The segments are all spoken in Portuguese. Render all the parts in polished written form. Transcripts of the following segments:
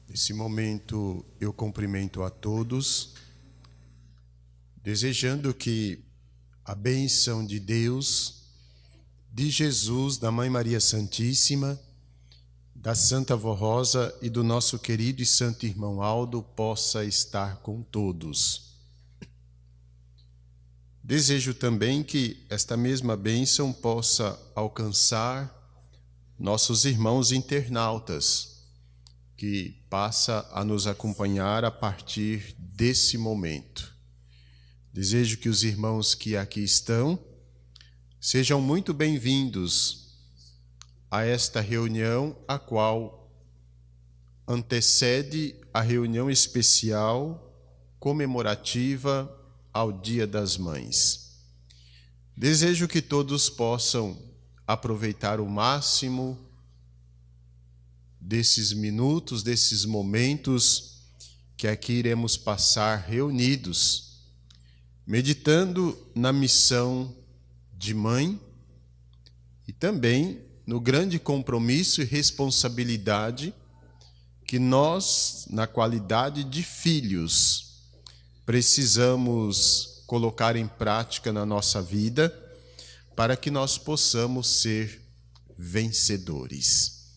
Nesse momento eu cumprimento a todos, desejando que a bênção de Deus, de Jesus, da Mãe Maria Santíssima, da Santa Avó Rosa e do nosso querido e santo irmão Aldo possa estar com todos. Desejo também que esta mesma bênção possa alcançar nossos irmãos internautas, que passa a nos acompanhar a partir desse momento. Desejo que os irmãos que aqui estão sejam muito bem-vindos a esta reunião, a qual antecede a reunião especial comemorativa ao Dia das Mães. Desejo que todos possam aproveitar o máximo desses minutos, desses momentos que aqui iremos passar reunidos, meditando na missão de mãe e também no grande compromisso e responsabilidade que nós, na qualidade de filhos, precisamos colocar em prática na nossa vida para que nós possamos ser vencedores.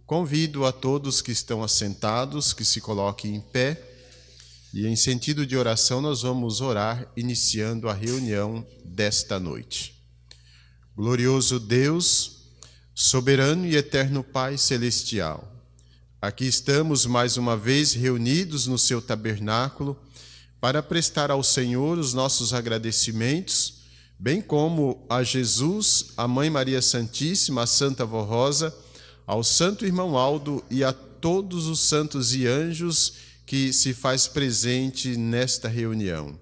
Convido a todos que estão assentados que se coloquem em pé e, em sentido de oração, nós vamos orar iniciando a reunião desta noite. Glorioso Deus, soberano e eterno Pai celestial, aqui estamos mais uma vez reunidos no seu tabernáculo para prestar ao Senhor os nossos agradecimentos, bem como a Jesus, a Mãe Maria Santíssima, a Santa Avó Rosa, ao Santo Irmão Aldo e a todos os santos e anjos que se faz presente nesta reunião.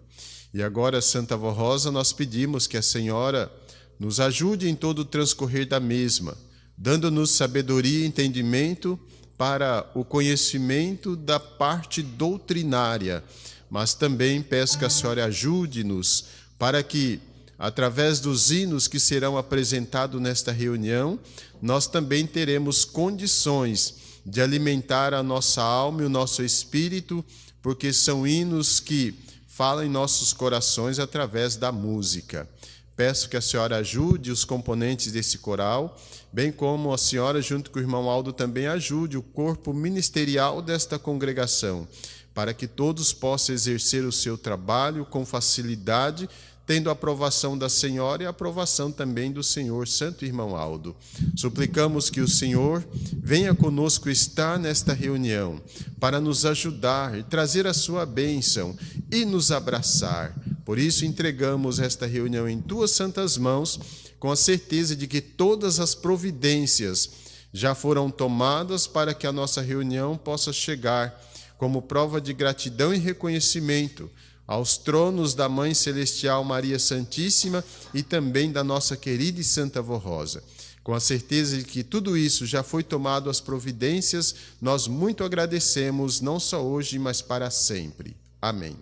E agora, Santa Avó Rosa, nós pedimos que a Senhora nos ajude em todo o transcorrer da mesma, dando-nos sabedoria e entendimento para o conhecimento da parte doutrinária, mas também peço que a Senhora ajude-nos para que, através dos hinos que serão apresentados nesta reunião, nós também teremos condições de alimentar a nossa alma e o nosso espírito, porque são hinos que falam em nossos corações através da música. Peço que a Senhora ajude os componentes desse coral, bem como a Senhora, junto com o irmão Aldo, também ajude o corpo ministerial desta congregação, para que todos possam exercer o seu trabalho com facilidade, tendo a aprovação da Senhora e a aprovação também do Senhor Santo Irmão Aldo. Suplicamos que o Senhor venha conosco estar nesta reunião, para nos ajudar e trazer a sua bênção e nos abraçar. Por isso entregamos esta reunião em tuas santas mãos, com a certeza de que todas as providências já foram tomadas para que a nossa reunião possa chegar como prova de gratidão e reconhecimento aos tronos da Mãe Celestial Maria Santíssima e também da nossa querida e Santa Avó Rosa. Com a certeza de que tudo isso já foi tomado às providências, nós muito agradecemos, não só hoje, mas para sempre. Amém.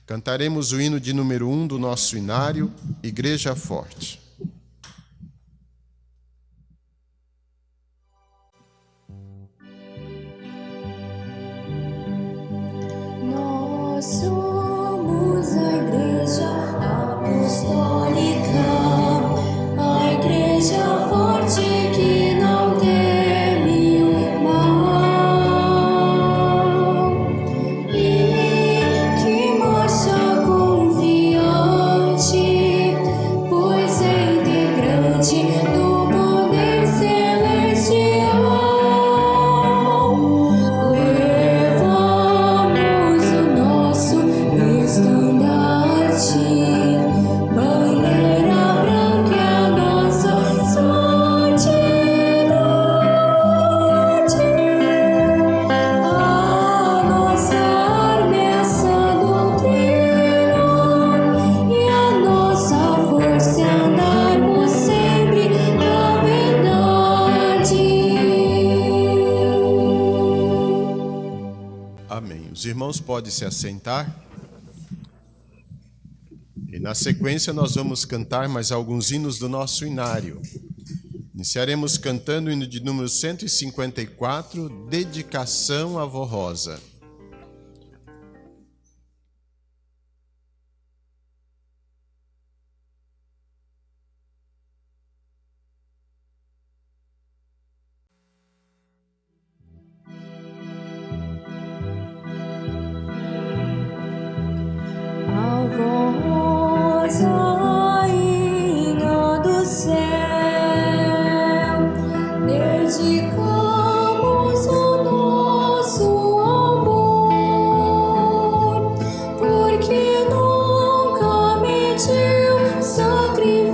Cantaremos o hino de número 1 do nosso inário, Igreja Forte. Nós somos a Igreja Apostólica, a Igreja forte que não teme o mal e que marcha confiante, pois é integrante do poder celestial. Levamos o nosso irmãos, pode se assentar. E na sequência nós vamos cantar mais alguns hinos do nosso inário. Iniciaremos cantando o hino de número 154, Dedicação à Vó Rosa. Rainha do céu, dedicamos o nosso amor, porque nunca mediu sacrifício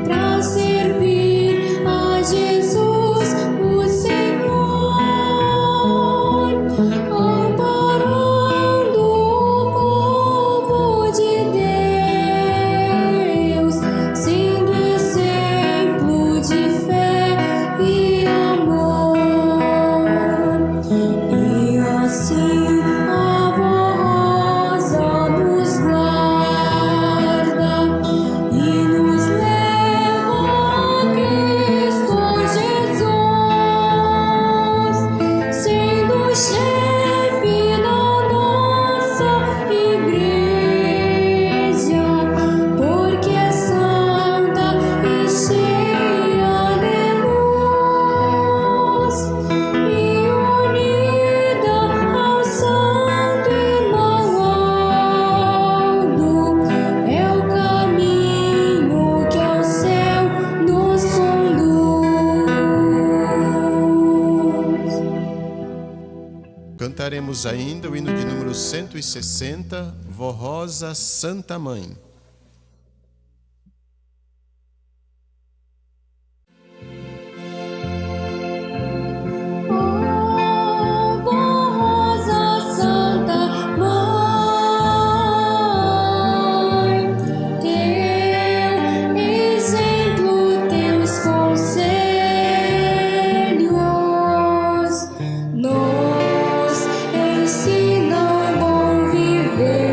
para servir a Jesus, o Senhor, amparando o povo de Deus, sendo exemplo de fé e amor. E assim a Rosa nos guarda e nos leva a Cristo Jesus, sendo chefe da nossa igreja, porque é santa e cheia de luz, e unida ao Santo Irmão-Aldo, é o caminho que ao céu nos conduz. Cantaremos ainda o hino de número 160, Vó Rosa, Santa Mãe. Vó Rosa, Santa Mãe, teu exemplo, teus conselhos nos ensinam bom viver.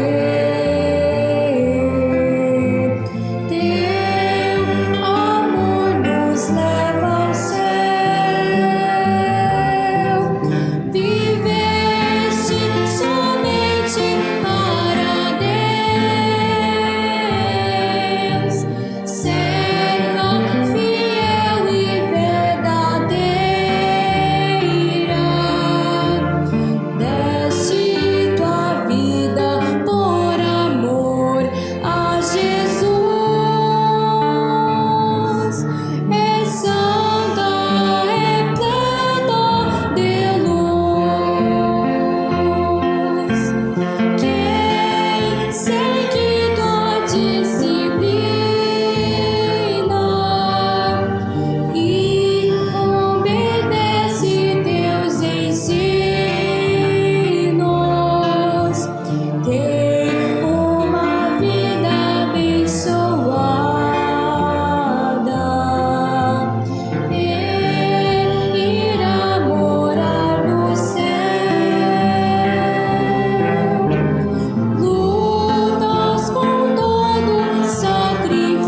Teu amor nos leva ao céu. Viveste somente para Deus, serva fiel e verdadeira. Deste tua vida por amor a Jesus. É santa, é plena de luz. Quem segue tua disciplina e obedece teus ensinos, tem uma vida abençoada, irá morar no céu. Lutas com todo sacrifício,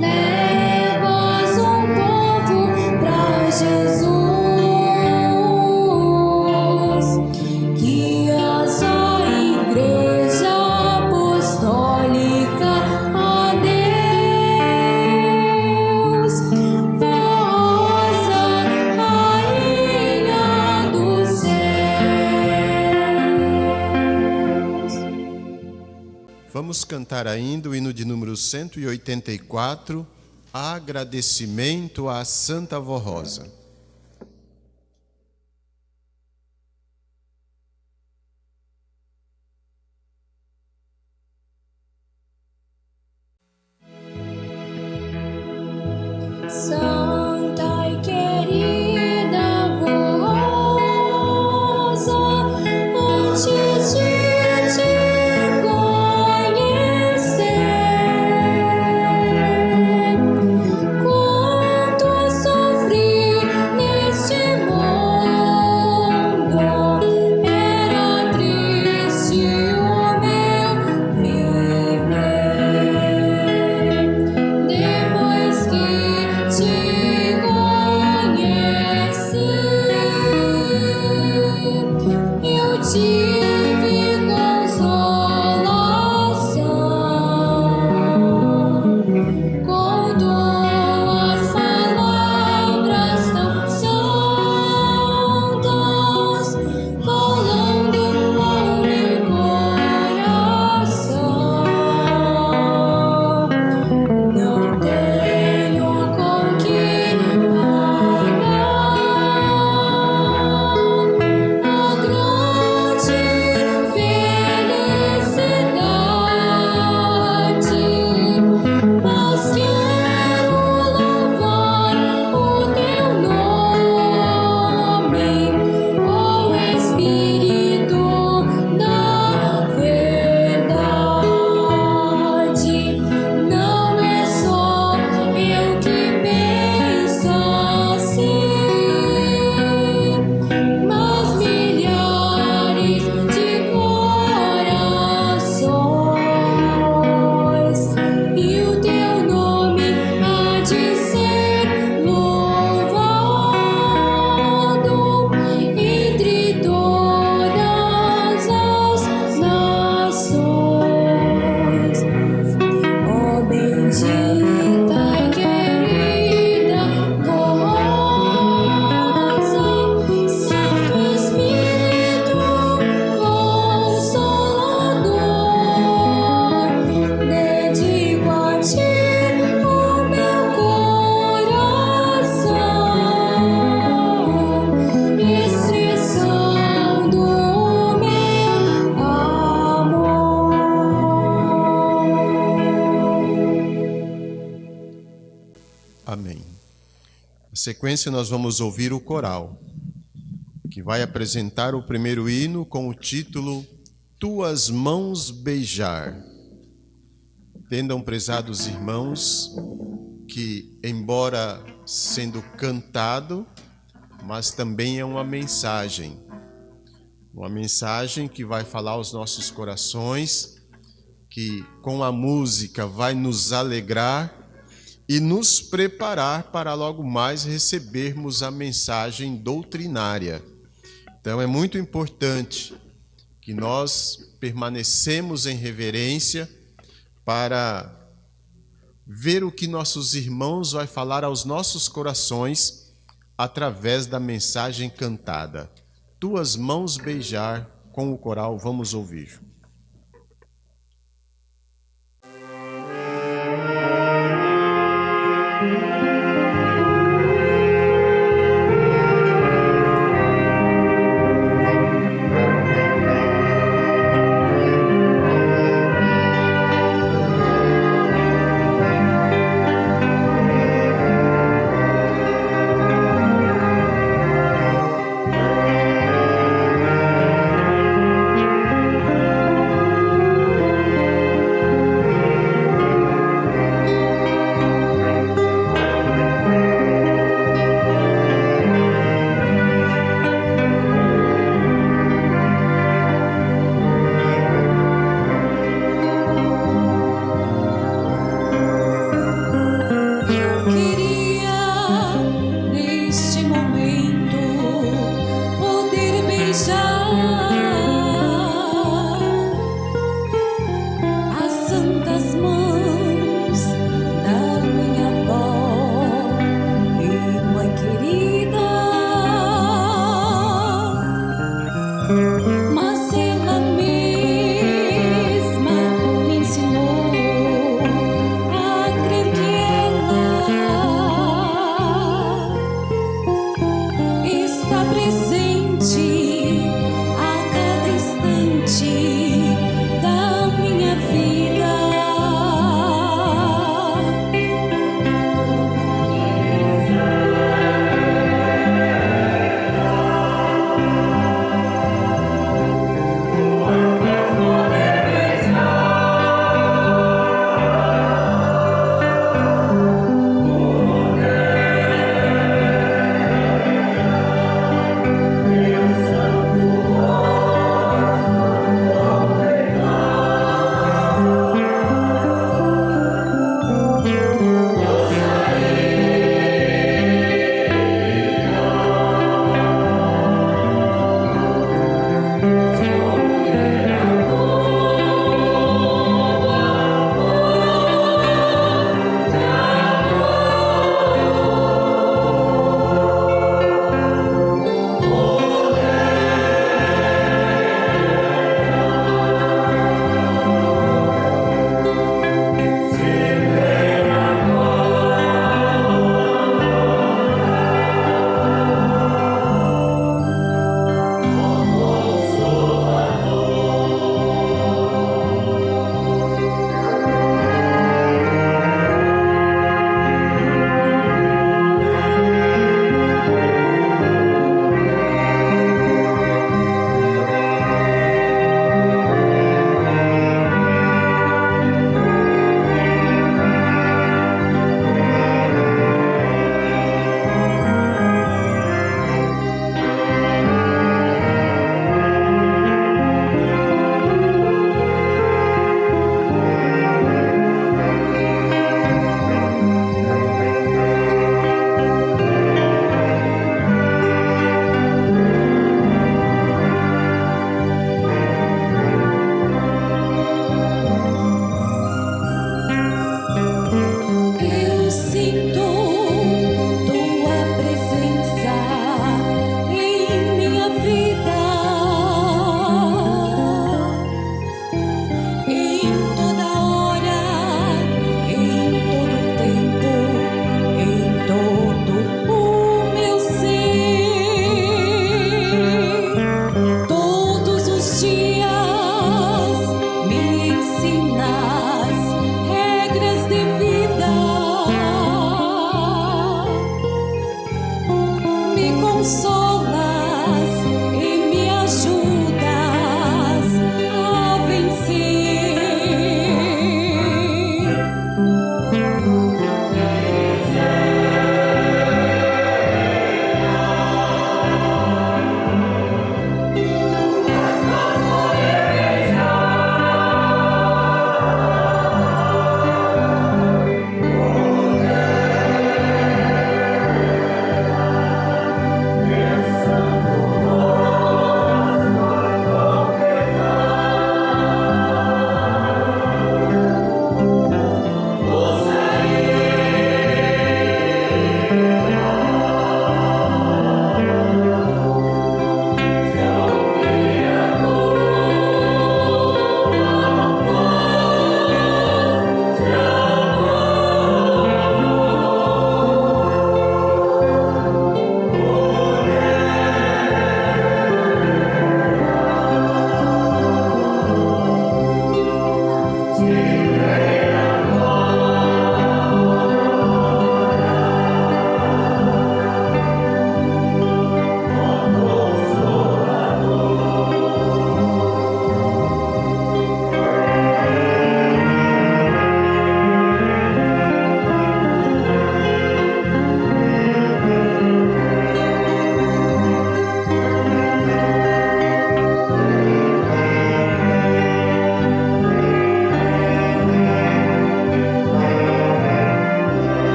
levas um povo pra Jesus, guias a Igreja Apostólica a Deus. Vó Rosa, Rainha dos céus. Vamos cantar ainda o hino de número 184, Agradecimento à Santa Vó Rosa. Santa e querida Vó Rosa, antes de te conhecer, quanto sofri sequência, nós vamos ouvir o coral, que vai apresentar o primeiro hino com o título Tuas Mãos Beijar. Entendam, prezados irmãos, que embora sendo cantado, mas também é uma mensagem que vai falar aos nossos corações, que com a música vai nos alegrar e nos preparar para logo mais recebermos a mensagem doutrinária. Então é muito importante que nós permanecemos em reverência para ver o que nossos irmãos vão falar aos nossos corações através da mensagem cantada. Tuas mãos beijar, com o coral vamos ouvir.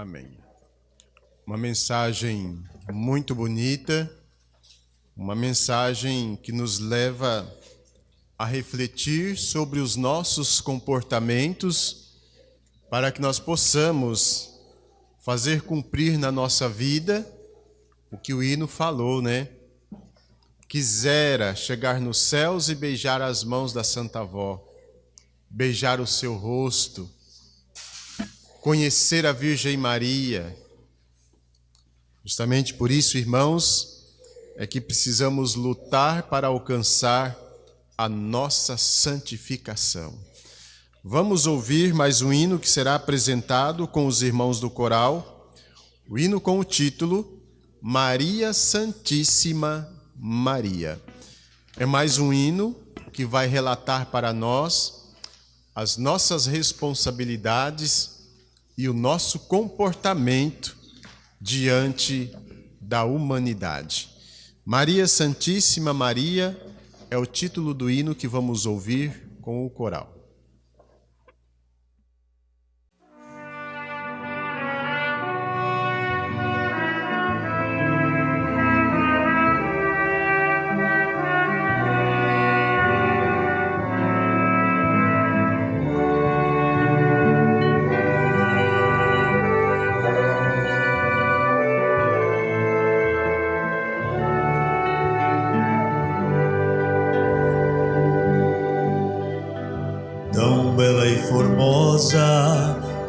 Amém. Uma mensagem muito bonita, uma mensagem que nos leva a refletir sobre os nossos comportamentos para que nós possamos fazer cumprir na nossa vida o que o hino falou, né? Quisera chegar nos céus e beijar as mãos da Santa Avó, beijar o seu rosto, conhecer a Virgem Maria. Justamente por isso, irmãos, é que precisamos lutar para alcançar a nossa santificação. Vamos ouvir mais um hino que será apresentado com os irmãos do coral, o hino com o título Maria Santíssima Maria. É mais um hino que vai relatar para nós as nossas responsabilidades e o nosso comportamento diante da humanidade. Maria Santíssima Maria é o título do hino que vamos ouvir com o coral.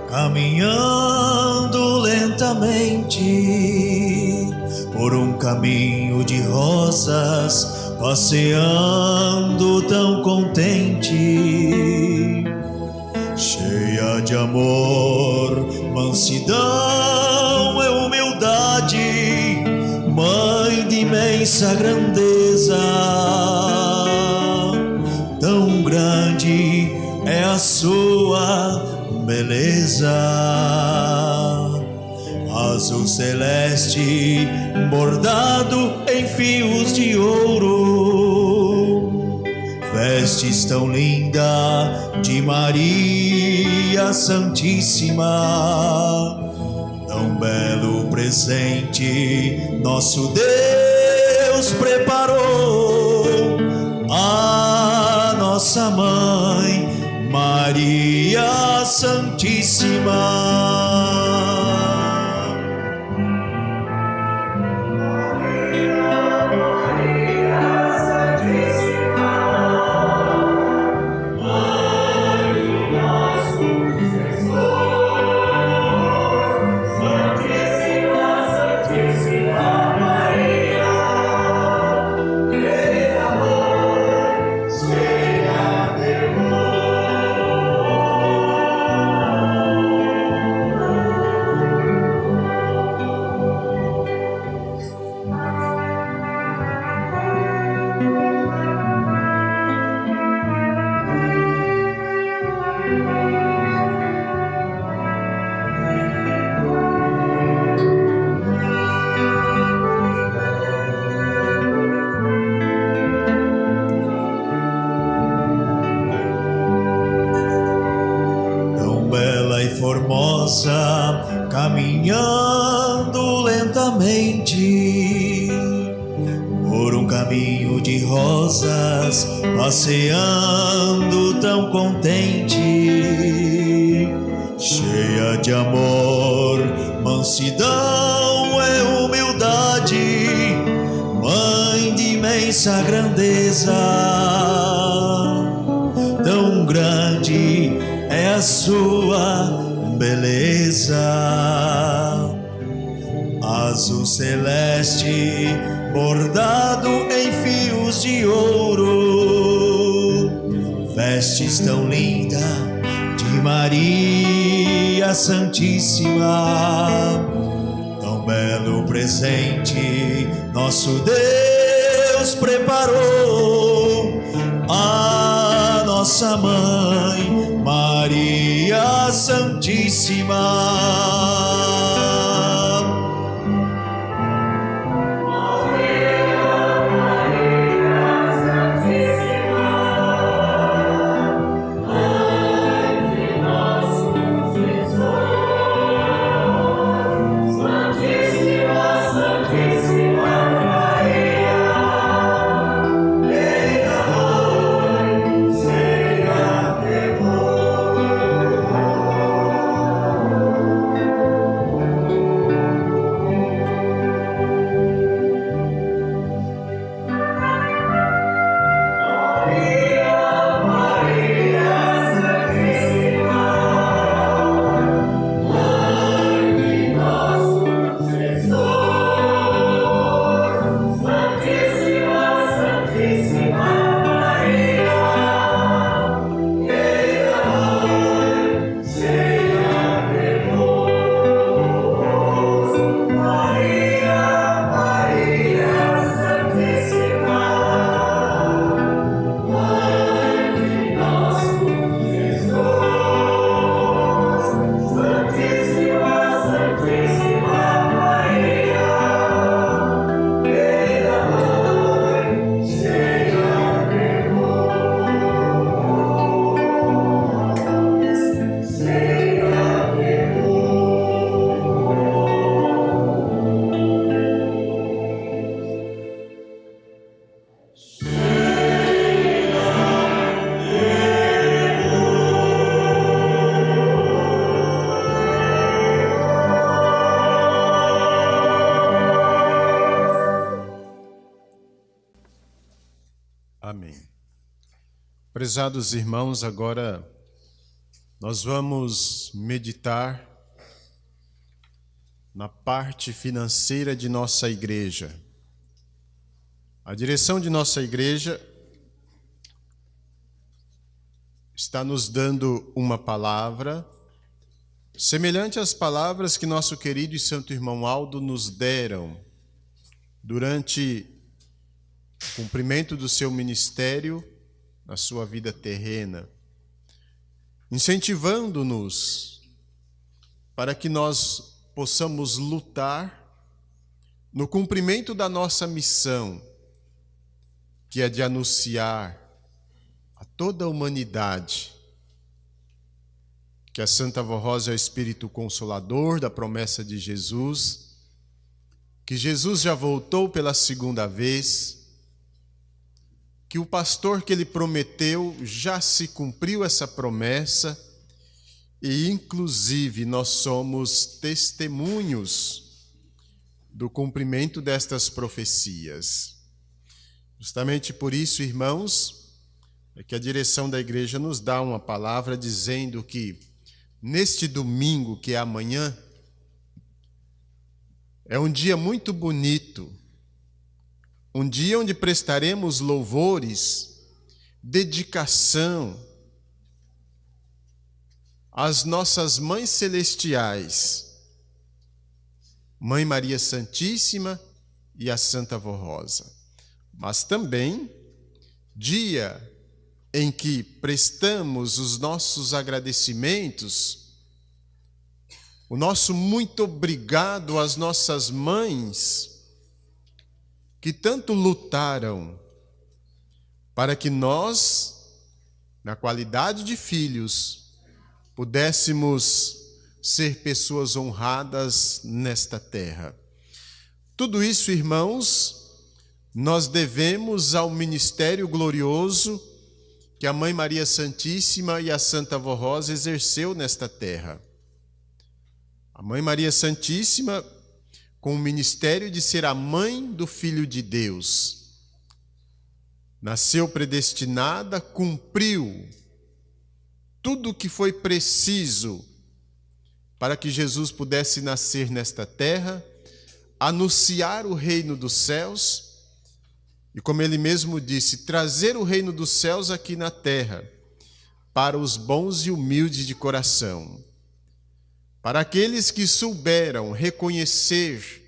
Caminhando lentamente por um caminho de rosas, passeando tão contente, cheia de amor, mansidão e humildade, mãe de imensa grandeza, tão grande é a sua beleza. Azul celeste bordado em fios de ouro, vestes tão linda de Maria Santíssima, tão belo presente nosso Deus preparou a nossa mãe Maria Santíssima. Caminhando lentamente por um caminho de rosas, passeando tão contente, cheia de amor, mansidão e humildade, mãe de imensa grandeza, tão grande é a sua beleza. Azul celeste bordado em fios de ouro, vestes tão linda de Maria Santíssima, tão belo presente nosso Deus preparou a nossa mãe Maria Santíssima. Prezados irmãos, agora nós vamos meditar na parte financeira de nossa igreja. A direção de nossa igreja está nos dando uma palavra semelhante às palavras que nosso querido e santo irmão Aldo nos deram durante o cumprimento do seu ministério na sua vida terrena, incentivando-nos para que nós possamos lutar no cumprimento da nossa missão, que é de anunciar a toda a humanidade que a Santa Avó Rosa é o Espírito Consolador da promessa de Jesus, que Jesus já voltou pela segunda vez, que o pastor que ele prometeu já se cumpriu essa promessa e, inclusive, nós somos testemunhos do cumprimento destas profecias. Justamente por isso, irmãos, é que a direção da igreja nos dá uma palavra dizendo que neste domingo, que é amanhã, é um dia muito bonito, um dia onde prestaremos louvores, dedicação às nossas mães celestiais, Mãe Maria Santíssima e a Santa Avó Rosa. Mas também dia em que prestamos os nossos agradecimentos, o nosso muito obrigado às nossas mães, que tanto lutaram para que nós, na qualidade de filhos, pudéssemos ser pessoas honradas nesta terra. Tudo isso, irmãos, nós devemos ao ministério glorioso que a Mãe Maria Santíssima e a Santa Avó Rosa exerceu nesta terra. A Mãe Maria Santíssima, com o ministério de ser a mãe do Filho de Deus, nasceu predestinada, cumpriu tudo o que foi preciso para que Jesus pudesse nascer nesta terra, anunciar o reino dos céus e, como ele mesmo disse, trazer o reino dos céus aqui na terra para os bons e humildes de coração. Para aqueles que souberam reconhecer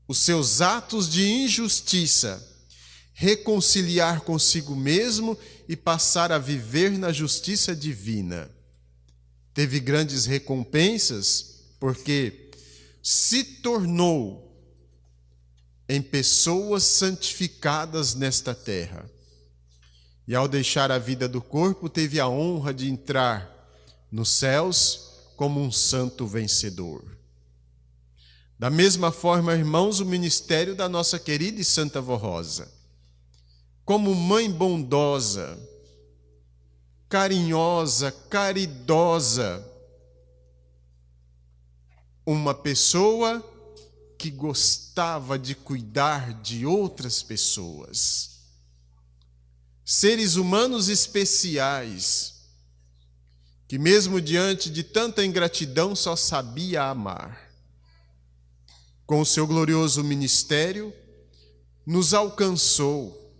os seus atos de injustiça, reconciliar consigo mesmo e passar a viver na justiça divina. Teve grandes recompensas porque se tornou em pessoas santificadas nesta terra. E ao deixar a vida do corpo, teve a honra de entrar nos céus como um santo vencedor. Da mesma forma, irmãos, o ministério da nossa querida e Santa Avó Rosa, como mãe bondosa, carinhosa, caridosa, uma pessoa que gostava de cuidar de outras pessoas, seres humanos especiais, que mesmo diante de tanta ingratidão só sabia amar. Com o seu glorioso ministério, nos alcançou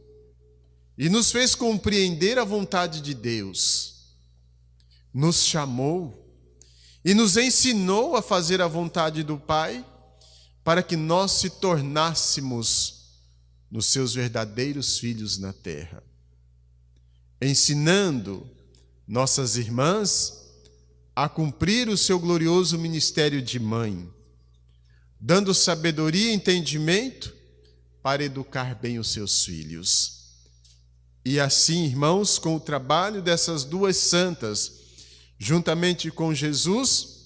e nos fez compreender a vontade de Deus, nos chamou e nos ensinou a fazer a vontade do Pai, para que nós se tornássemos nos seus verdadeiros filhos na terra, ensinando nossas irmãs a cumprir o seu glorioso ministério de mãe, dando sabedoria e entendimento para educar bem os seus filhos. E assim, irmãos, com o trabalho dessas duas santas, juntamente com Jesus,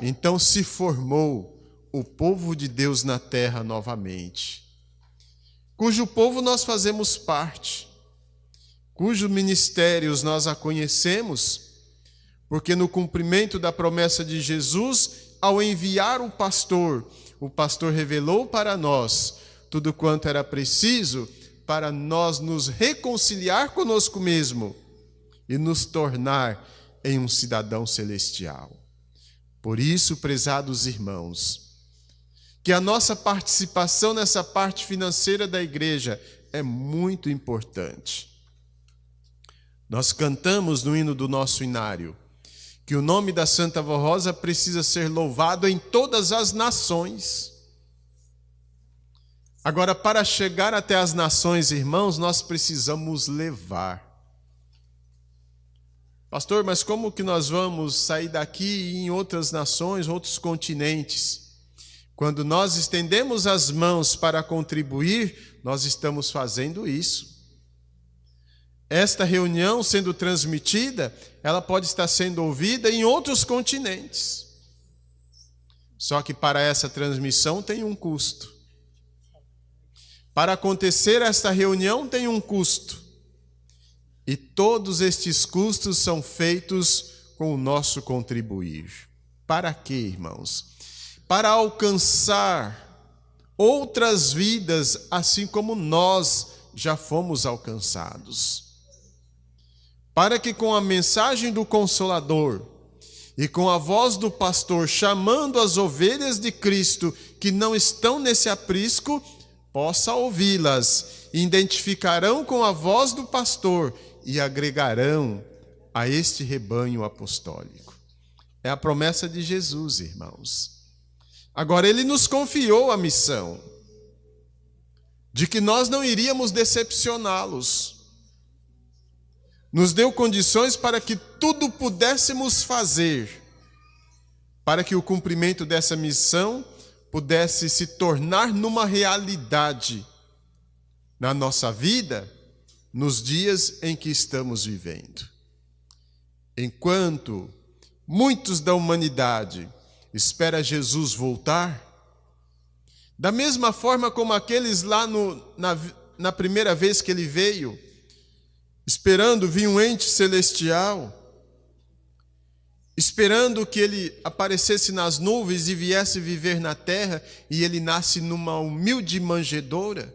então se formou o povo de Deus na terra novamente, cujo povo nós fazemos parte, cujos ministérios nós a conhecemos, porque no cumprimento da promessa de Jesus, ao enviar o pastor revelou para nós tudo quanto era preciso para nós nos reconciliar conosco mesmo e nos tornar em um cidadão celestial. Por isso, prezados irmãos, que a nossa participação nessa parte financeira da igreja é muito importante. Nós cantamos no hino do nosso inário que o nome da Santa Vó Rosa precisa ser louvado em todas as nações. Agora, para chegar até as nações, irmãos, nós precisamos levar. Pastor, mas como que nós vamos sair daqui e ir em outras nações, outros continentes? Quando nós estendemos as mãos para contribuir, nós estamos fazendo isso. Esta reunião sendo transmitida, ela pode estar sendo ouvida em outros continentes. Só que para essa transmissão tem um custo. Para acontecer esta reunião tem um custo. E todos estes custos são feitos com o nosso contribuir. Para quê, irmãos? Para alcançar outras vidas, assim como nós já fomos alcançados. Para que com a mensagem do Consolador e com a voz do pastor chamando as ovelhas de Cristo que não estão nesse aprisco, possa ouvi-las, identificarão com a voz do pastor e agregarão a este rebanho apostólico. É a promessa de Jesus, irmãos. Agora, ele nos confiou a missão de que nós não iríamos decepcioná-los. Nos deu condições para que tudo pudéssemos fazer, para que o cumprimento dessa missão pudesse se tornar numa realidade na nossa vida, nos dias em que estamos vivendo. Enquanto muitos da humanidade esperam Jesus voltar, da mesma forma como aqueles lá na primeira vez que ele veio, esperando vir um ente celestial, esperando que ele aparecesse nas nuvens e viesse viver na terra, e ele nasce numa humilde manjedoura,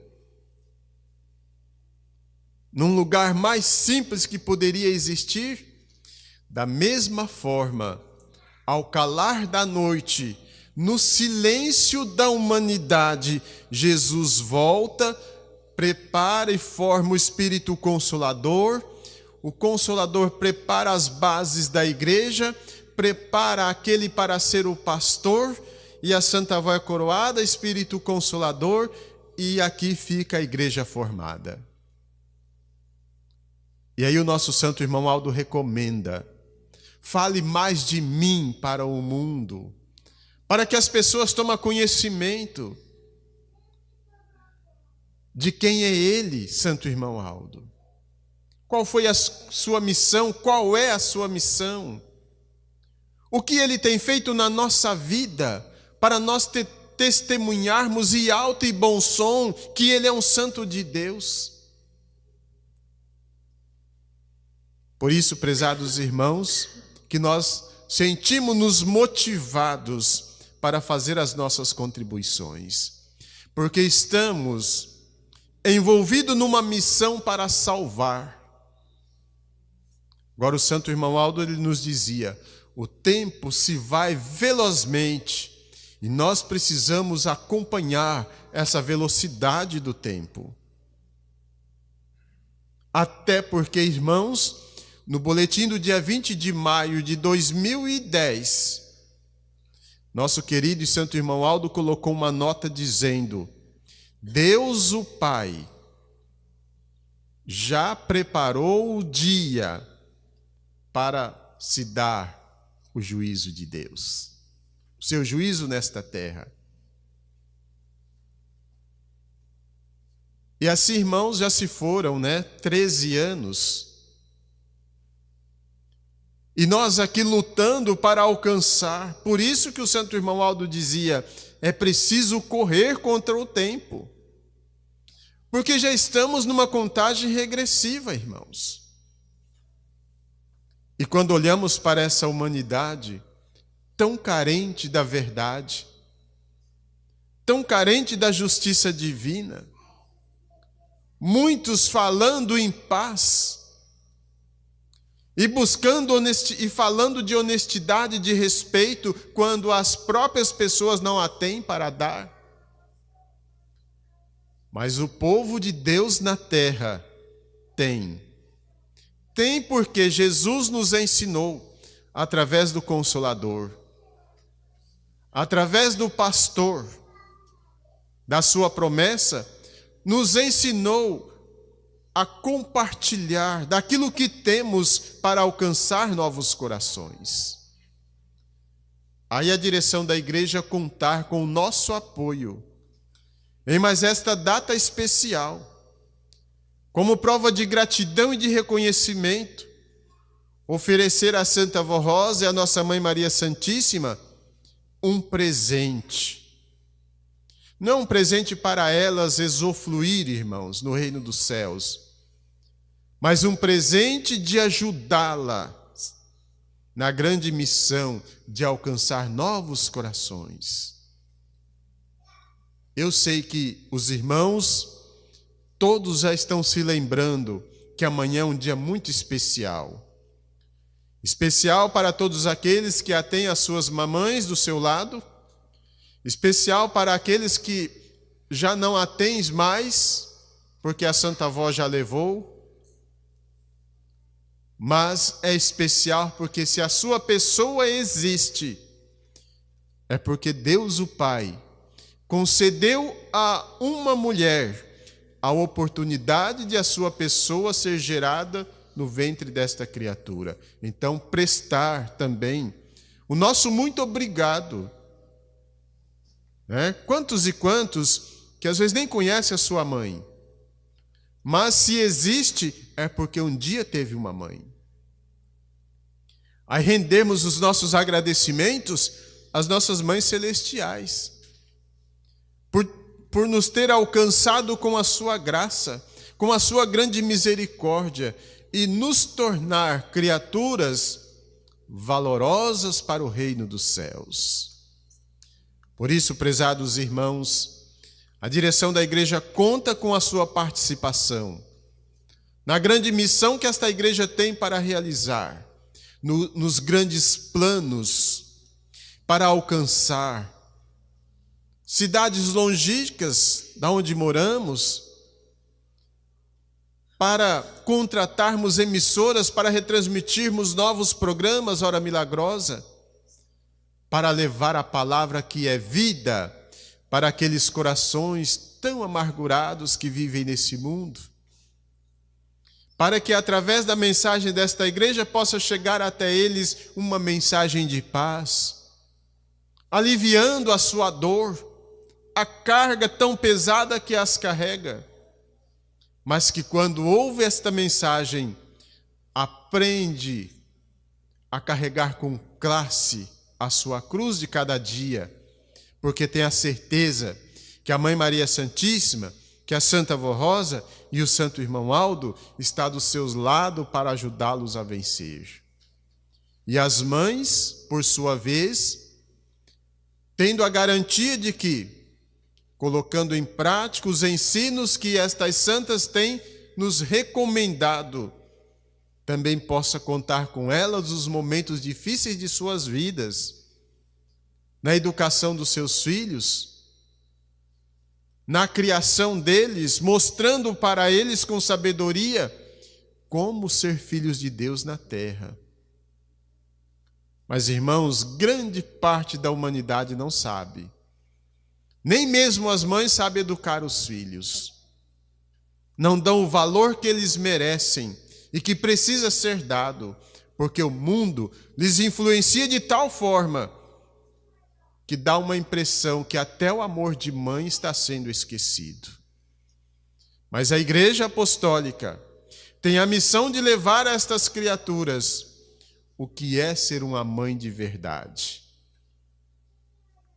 num lugar mais simples que poderia existir. Da mesma forma, ao calar da noite, no silêncio da humanidade, Jesus volta, prepara e forma o Espírito Consolador. O Consolador prepara as bases da igreja, prepara aquele para ser o pastor, e a Santa Vó é coroada, Espírito Consolador, e aqui fica a igreja formada. E aí o nosso santo irmão Aldo recomenda: fale mais de mim para o mundo, para que as pessoas tomem conhecimento de quem é ele, santo irmão Aldo. Qual foi a sua missão? Qual é a sua missão? O que ele tem feito na nossa vida para nós testemunharmos em alto e bom som que ele é um santo de Deus? Por isso, prezados irmãos, que nós sentimos-nos motivados para fazer as nossas contribuições, porque estamos envolvidos numa missão para salvar. Agora o santo irmão Aldo, ele nos dizia: o tempo se vai velozmente e nós precisamos acompanhar essa velocidade do tempo. Até porque, irmãos, no boletim do dia 20 de maio de 2010, nosso querido e santo irmão Aldo colocou uma nota dizendo: Deus o Pai já preparou o dia para se dar o juízo de Deus, o seu juízo nesta terra. E assim, irmãos, já se foram, 13 anos. E nós aqui lutando para alcançar. Por isso que o santo irmão Aldo dizia: é preciso correr contra o tempo. Porque já estamos numa contagem regressiva, irmãos. E quando olhamos para essa humanidade tão carente da verdade, tão carente da justiça divina, muitos falando em paz e buscando e falando de honestidade, de respeito, quando as próprias pessoas não a têm para dar. Mas o povo de Deus na terra tem porque Jesus nos ensinou através do Consolador, através do pastor, da sua promessa, nos ensinou a compartilhar daquilo que temos para alcançar novos corações. Aí a direção da igreja contar com o nosso apoio em mais esta data especial, como prova de gratidão e de reconhecimento, oferecer à Santa Avó Rosa e à Nossa Mãe Maria Santíssima um presente. Não um presente para elas usufruir, irmãos, no reino dos céus, mas um presente de ajudá-la na grande missão de alcançar novos corações. Eu sei que os irmãos todos já estão se lembrando que amanhã é um dia muito especial. Especial para todos aqueles que têm as suas mamães do seu lado, especial para aqueles que já não a têm mais, porque a Santa Avó já levou. Mas é especial porque se a sua pessoa existe, é porque Deus o Pai concedeu a uma mulher a oportunidade de a sua pessoa ser gerada no ventre desta criatura. Então, prestar também o nosso muito obrigado. Quantos e quantos que às vezes nem conhecem a sua mãe, mas se existe é porque um dia teve uma mãe. Aí rendemos os nossos agradecimentos às nossas mães celestiais, por nos ter alcançado com a sua graça, com a sua grande misericórdia, e nos tornar criaturas valorosas para o reino dos céus. Por isso, prezados irmãos, a direção da igreja conta com a sua participação na grande missão que esta igreja tem para realizar, nos grandes planos para alcançar cidades longínquas da onde moramos, para contratarmos emissoras, para retransmitirmos novos programas, Hora Milagrosa, para levar a palavra que é vida para aqueles corações tão amargurados que vivem nesse mundo, para que através da mensagem desta igreja possa chegar até eles uma mensagem de paz, aliviando a sua dor, a carga tão pesada que as carrega, mas que quando ouve esta mensagem, aprende a carregar com classe a sua cruz de cada dia, porque tem a certeza que a Mãe Maria Santíssima, que a Santa Avó Rosa e o Santo Irmão Aldo está dos seus lados para ajudá-los a vencer. E as mães, por sua vez, tendo a garantia de que, colocando em prática os ensinos que estas santas têm nos recomendado, também possa contar com elas nos momentos difíceis de suas vidas, na educação dos seus filhos, na criação deles, mostrando para eles com sabedoria como ser filhos de Deus na terra. Mas, irmãos, grande parte da humanidade não sabe. Nem mesmo as mães sabem educar os filhos. Não dão o valor que eles merecem e que precisa ser dado, porque o mundo lhes influencia de tal forma que dá uma impressão que até o amor de mãe está sendo esquecido. Mas a Igreja Apostólica tem a missão de levar a estas criaturas o que é ser uma mãe de verdade.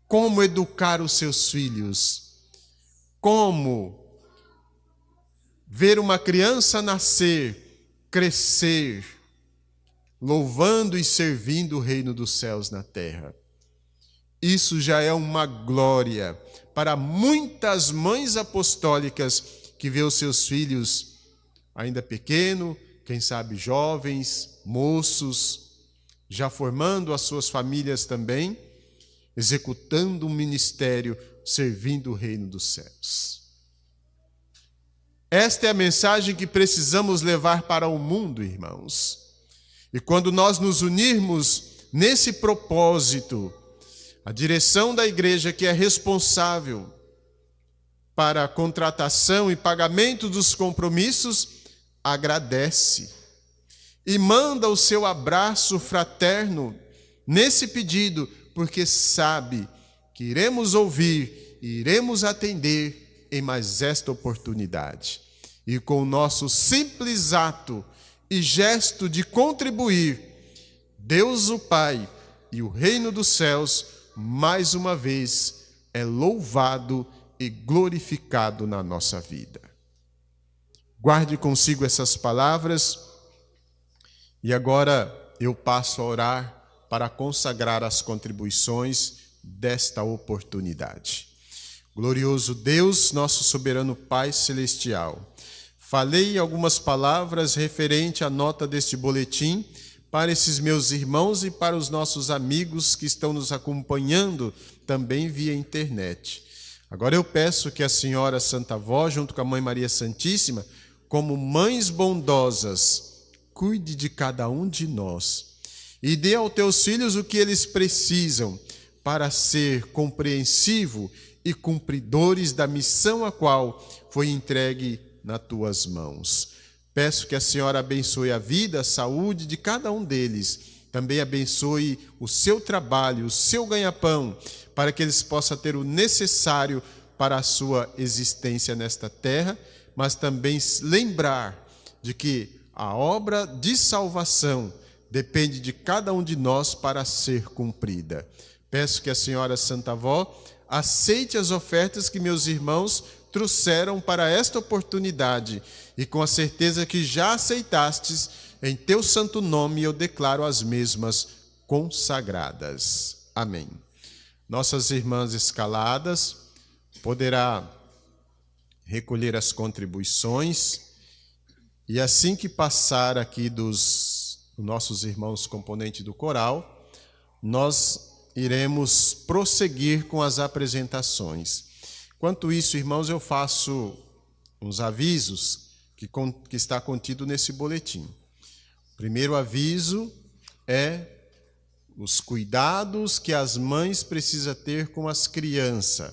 Como educar os seus filhos, como ver uma criança nascer, crescer, louvando e servindo o reino dos céus na terra. Isso já é uma glória para muitas mães apostólicas que vê os seus filhos ainda pequenos, quem sabe jovens, moços, já formando as suas famílias também, executando um ministério, servindo o reino dos céus. Esta é a mensagem que precisamos levar para o mundo, irmãos. E quando nós nos unirmos nesse propósito, a direção da igreja, que é responsável para a contratação e pagamento dos compromissos, agradece e manda o seu abraço fraterno nesse pedido, porque sabe que iremos ouvir, iremos atender em mais esta oportunidade. E com o nosso simples ato e gesto de contribuir, Deus o Pai e o reino dos céus, mais uma vez, é louvado e glorificado na nossa vida. Guarde consigo essas palavras e agora eu passo a orar para consagrar as contribuições desta oportunidade. Glorioso Deus, nosso soberano Pai celestial, falei algumas palavras referente à nota deste boletim para esses meus irmãos e para os nossos amigos que estão nos acompanhando também via internet. Agora eu peço que a Senhora Santa Avó, junto com a Mãe Maria Santíssima, como mães bondosas, cuide de cada um de nós e dê aos teus filhos o que eles precisam para ser compreensivo e cumpridores da missão a qual foi entregue nas tuas mãos. Peço que a Senhora abençoe a vida, a saúde de cada um deles. Também abençoe o seu trabalho, o seu ganha-pão, para que eles possam ter o necessário para a sua existência nesta terra, mas também lembrar de que a obra de salvação depende de cada um de nós para ser cumprida. Peço que a Senhora Santa Avó aceite as ofertas que meus irmãos trouxeram para esta oportunidade e com a certeza que já aceitastes, em teu santo nome eu declaro as mesmas consagradas. Amém. Nossas irmãs escaladas poderá recolher as contribuições e assim que passar aqui dos nossos irmãos componentes do coral, nós iremos prosseguir com as apresentações. Enquanto isso, irmãos, eu faço uns avisos que está contido nesse boletim. O primeiro aviso é os cuidados que as mães precisam ter com as crianças.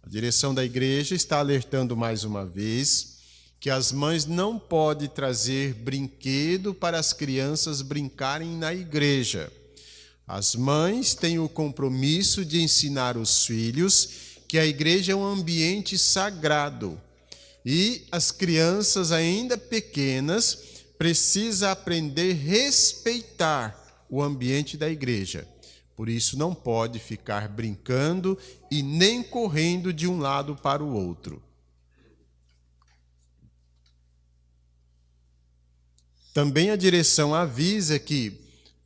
A direção da igreja está alertando mais uma vez que as mães não podem trazer brinquedo para as crianças brincarem na igreja. As mães têm o compromisso de ensinar os filhos que a igreja é um ambiente sagrado e as crianças ainda pequenas precisam aprender a respeitar o ambiente da igreja. Por isso não pode ficar brincando e nem correndo de um lado para o outro. Também a direção avisa que,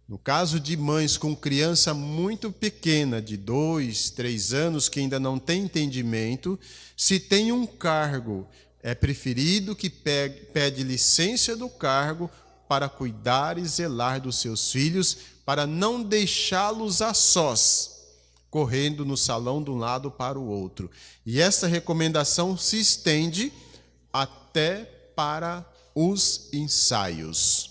no caso de mães com criança muito pequena, de 2, 3 anos, que ainda não tem entendimento, se tem um cargo, é preferido que pede licença do cargo para cuidar e zelar dos seus filhos, para não deixá-los a sós, correndo no salão de um lado para o outro. E essa recomendação se estende até para os ensaios.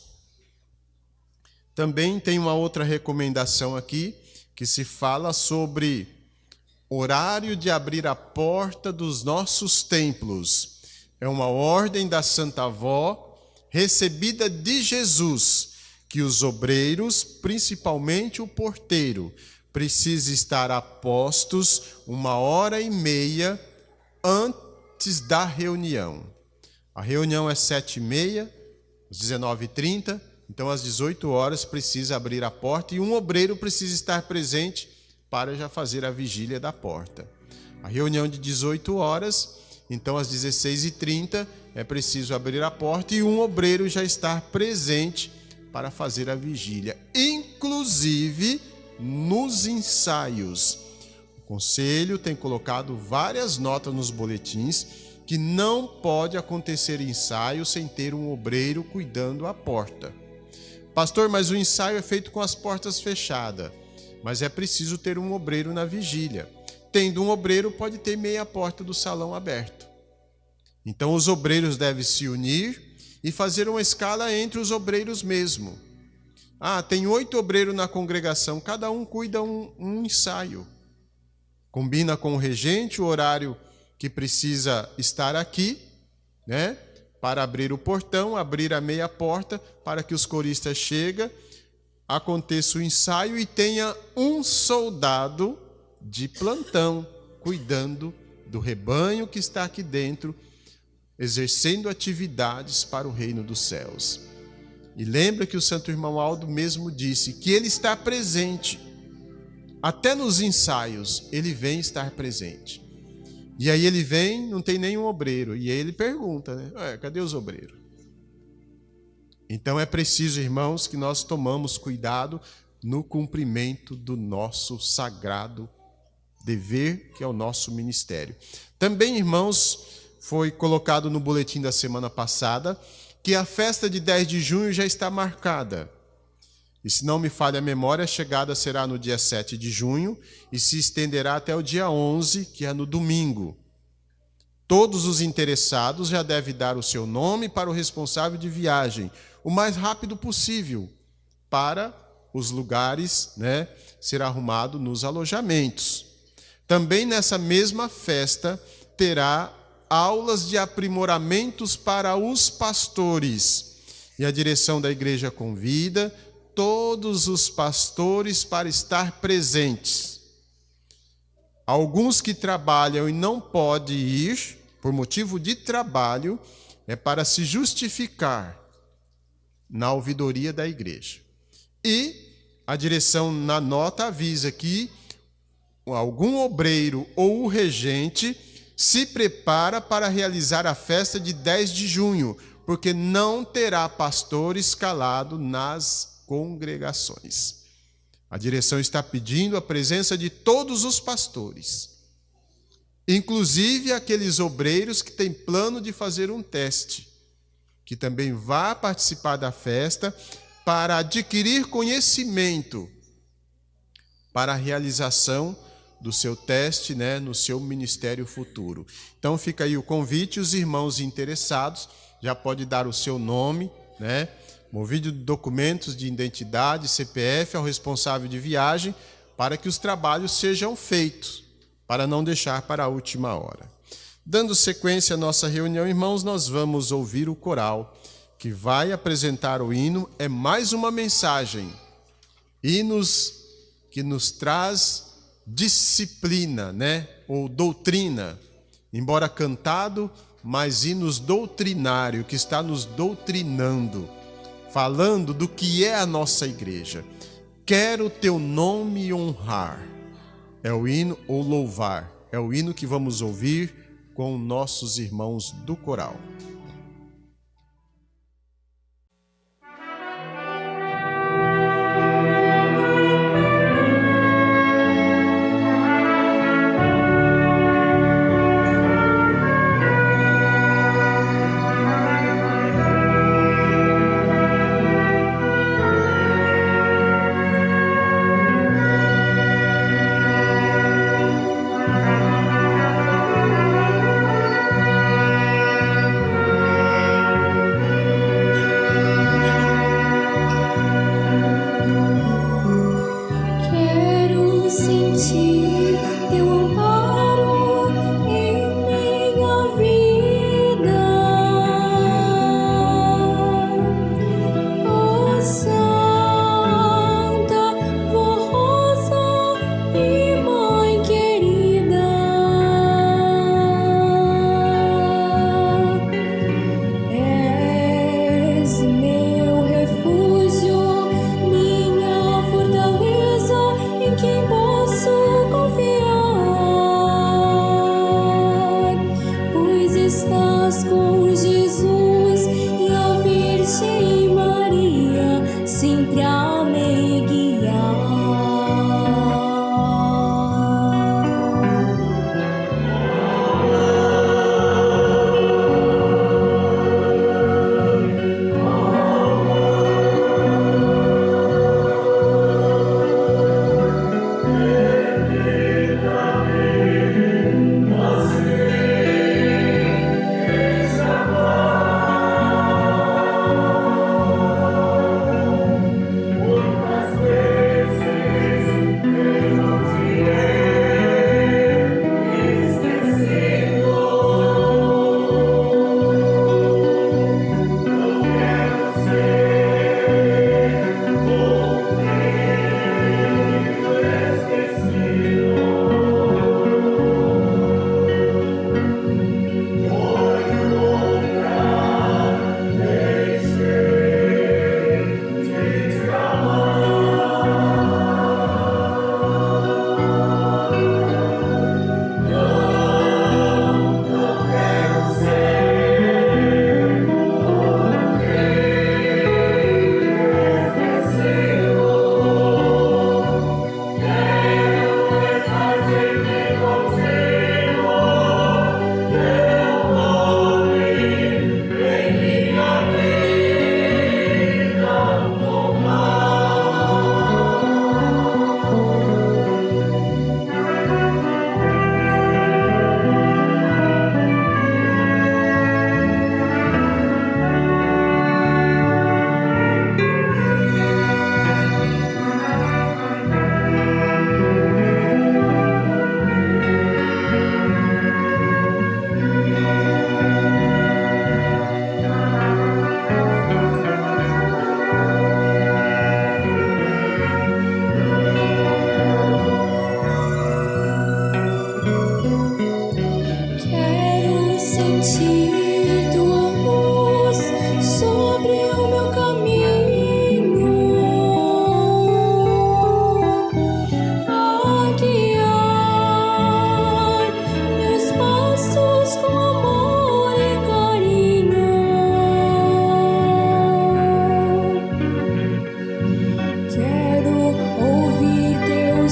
Também tem uma outra recomendação aqui, que se fala sobre horário de abrir a porta dos nossos templos. É uma ordem da Santa Avó, recebida de Jesus, que os obreiros, principalmente o porteiro, precisam estar a postos 1h30 antes da reunião. A reunião é 7h30, às 19h30, então às 18 horas precisa abrir a porta e um obreiro precisa estar presente para já fazer a vigília da porta. A reunião de 18 horas, então às 16h30 é preciso abrir a porta e um obreiro já estar presente para fazer a vigília, inclusive nos ensaios. O conselho tem colocado várias notas nos boletins que não pode acontecer ensaio sem ter um obreiro cuidando a porta. Pastor, mas o ensaio é feito com as portas fechadas, mas é preciso ter um obreiro na vigília. Tendo um obreiro, pode ter meia porta do salão aberto. Então os obreiros devem se unir e fazer uma escala entre os obreiros mesmo. Tem 8 obreiros na congregação, cada um cuida um ensaio. Combina com o regente o horário que precisa estar aqui, né? Para abrir o portão, abrir a meia porta, para que os coristas cheguem, aconteça o ensaio e tenha um soldado de plantão, cuidando do rebanho que está aqui dentro, exercendo atividades para o reino dos céus. E lembra que o santo irmão Aldo mesmo disse que ele está presente. Até nos ensaios, ele vem estar presente. E aí ele vem, não tem nenhum obreiro. E aí ele pergunta, né? Cadê os obreiros? Então é preciso, irmãos, que nós tomamos cuidado no cumprimento do nosso sagrado dever, que é o nosso ministério. Também, irmãos, foi colocado no boletim da semana passada que a festa de 10 de junho já está marcada. E se não me falha a memória, a chegada será no dia 7 de junho e se estenderá até o dia 11, que é no domingo. Todos os interessados já devem dar o seu nome para o responsável de viagem, o mais rápido possível, para os lugares, né, ser arrumado nos alojamentos. Também nessa mesma festa terá aulas de aprimoramentos para os pastores. E a direção da igreja convida todos os pastores para estar presentes. Alguns que trabalham e não podem ir, por motivo de trabalho, é para se justificar na ouvidoria da igreja. E a direção na nota avisa que algum obreiro ou o regente se prepara para realizar a festa de 10 de junho, porque não terá pastor escalado nas congregações. A direção está pedindo a presença de todos os pastores, inclusive aqueles obreiros que têm plano de fazer um teste, que também vá participar da festa para adquirir conhecimento para a realização do seu teste, né, no seu ministério futuro. Então fica aí o convite, os irmãos interessados já pode dar o seu nome, né, movido de documentos de identidade, CPF ao responsável de viagem, para que os trabalhos sejam feitos, para não deixar para a última hora. Dando sequência à nossa reunião, irmãos, nós vamos ouvir o coral que vai apresentar o hino. É mais uma mensagem, hinos que nos traz disciplina, né? Ou doutrina, embora cantado, mas hinos doutrinário, que está nos doutrinando, falando do que é a nossa igreja. Quero teu nome honrar, é o hino, ou louvar, é o hino que vamos ouvir com nossos irmãos do coral.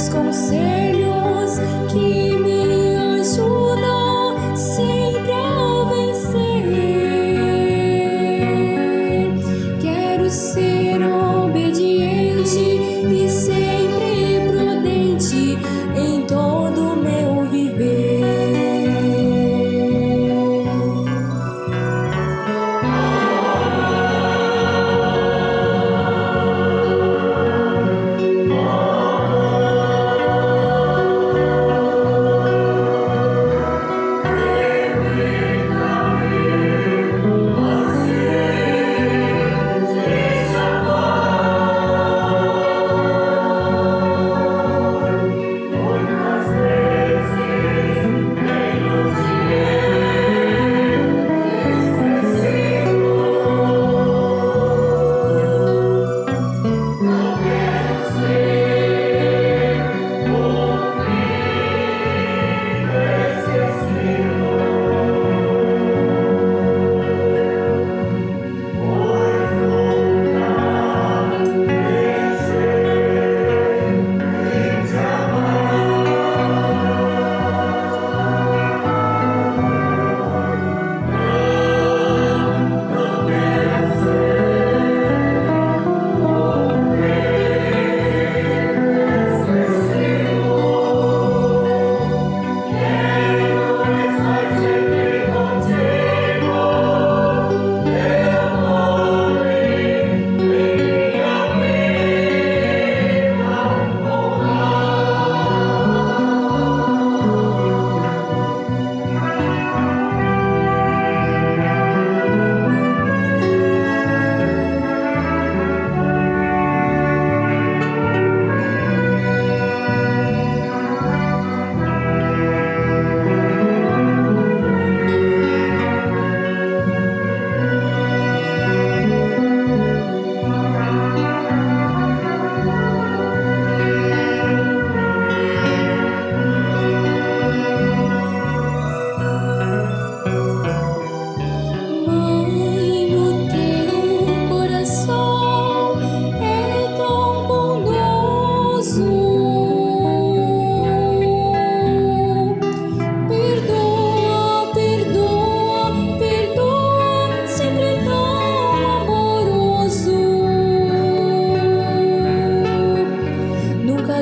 teus conselhos que me ajudam sempre a vencer. Quero ser obediente e sempre prudente em todo o meu viver.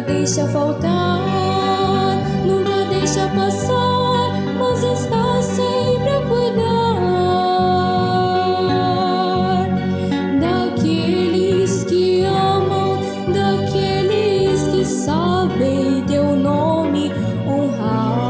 Deixa faltar, nunca deixa passar, mas está sempre a cuidar daqueles que amam, daqueles que sabem teu nome honrar.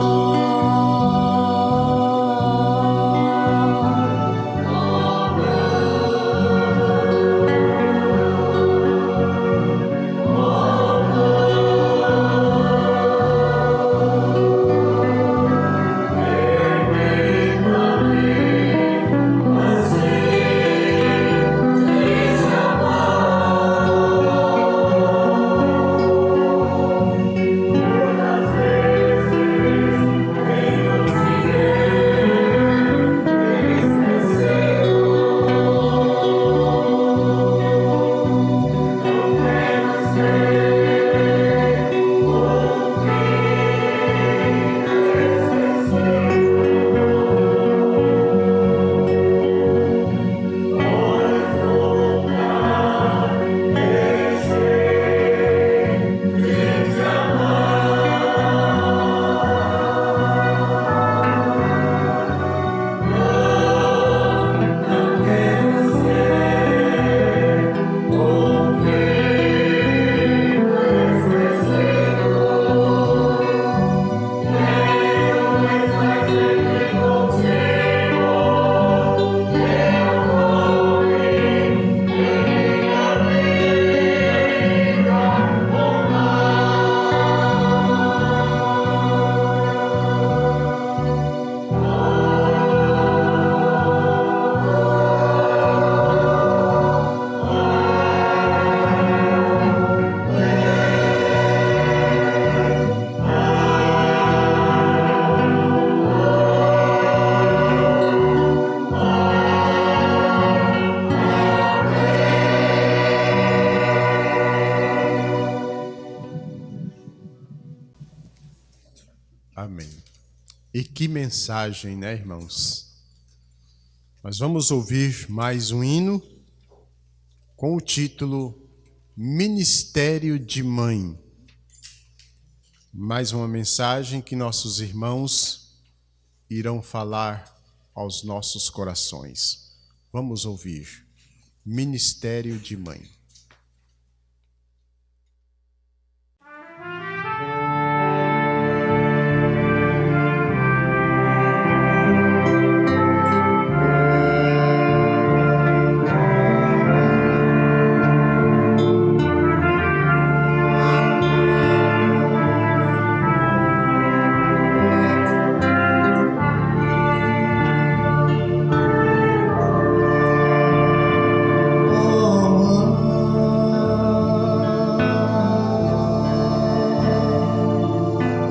Amém. E que mensagem, né, irmãos? Nós vamos ouvir mais um hino com o título Ministério de Mãe. Mais uma mensagem que nossos irmãos irão falar aos nossos corações. Vamos ouvir. Ministério de Mãe.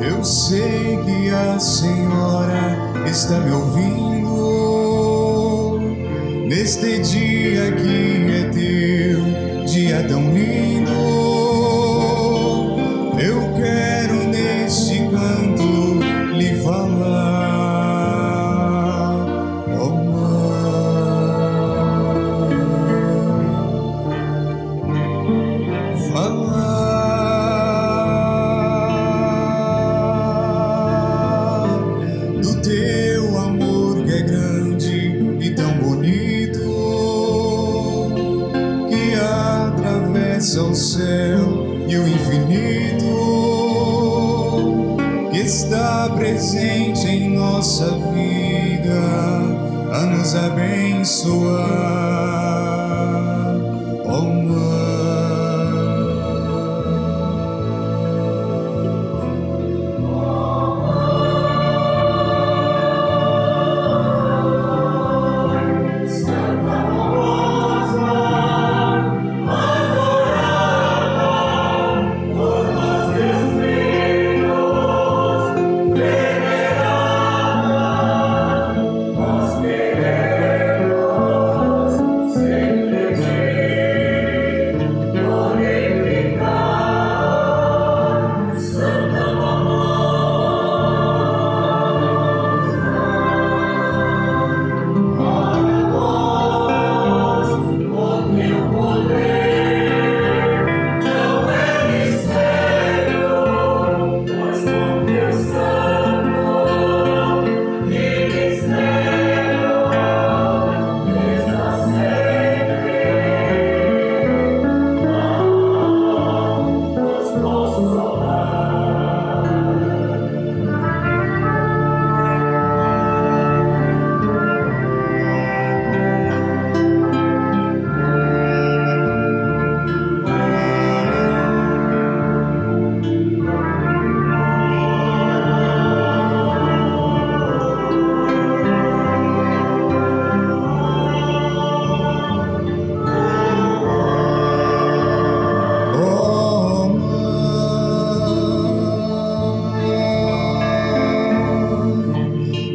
Eu sei que a Senhora está me ouvindo neste dia que é teu, dia tão lindo. Eu quero neste canto lhe falar, ó mãe, do teu amor que é grande e tão bonito, que atravessa o céu e o infinito, que está presente em nossa vida a nos abençoar, ó mãe.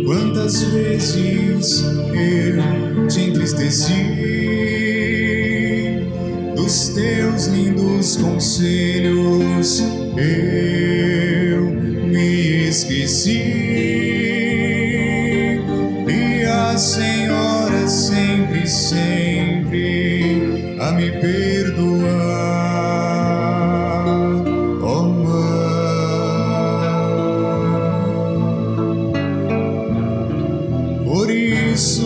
Quantas vezes eu te entristeci, dos teus lindos conselhos eu me esqueci, e a Senhora sempre, sempre a me perdoar, ó mãe. Por isso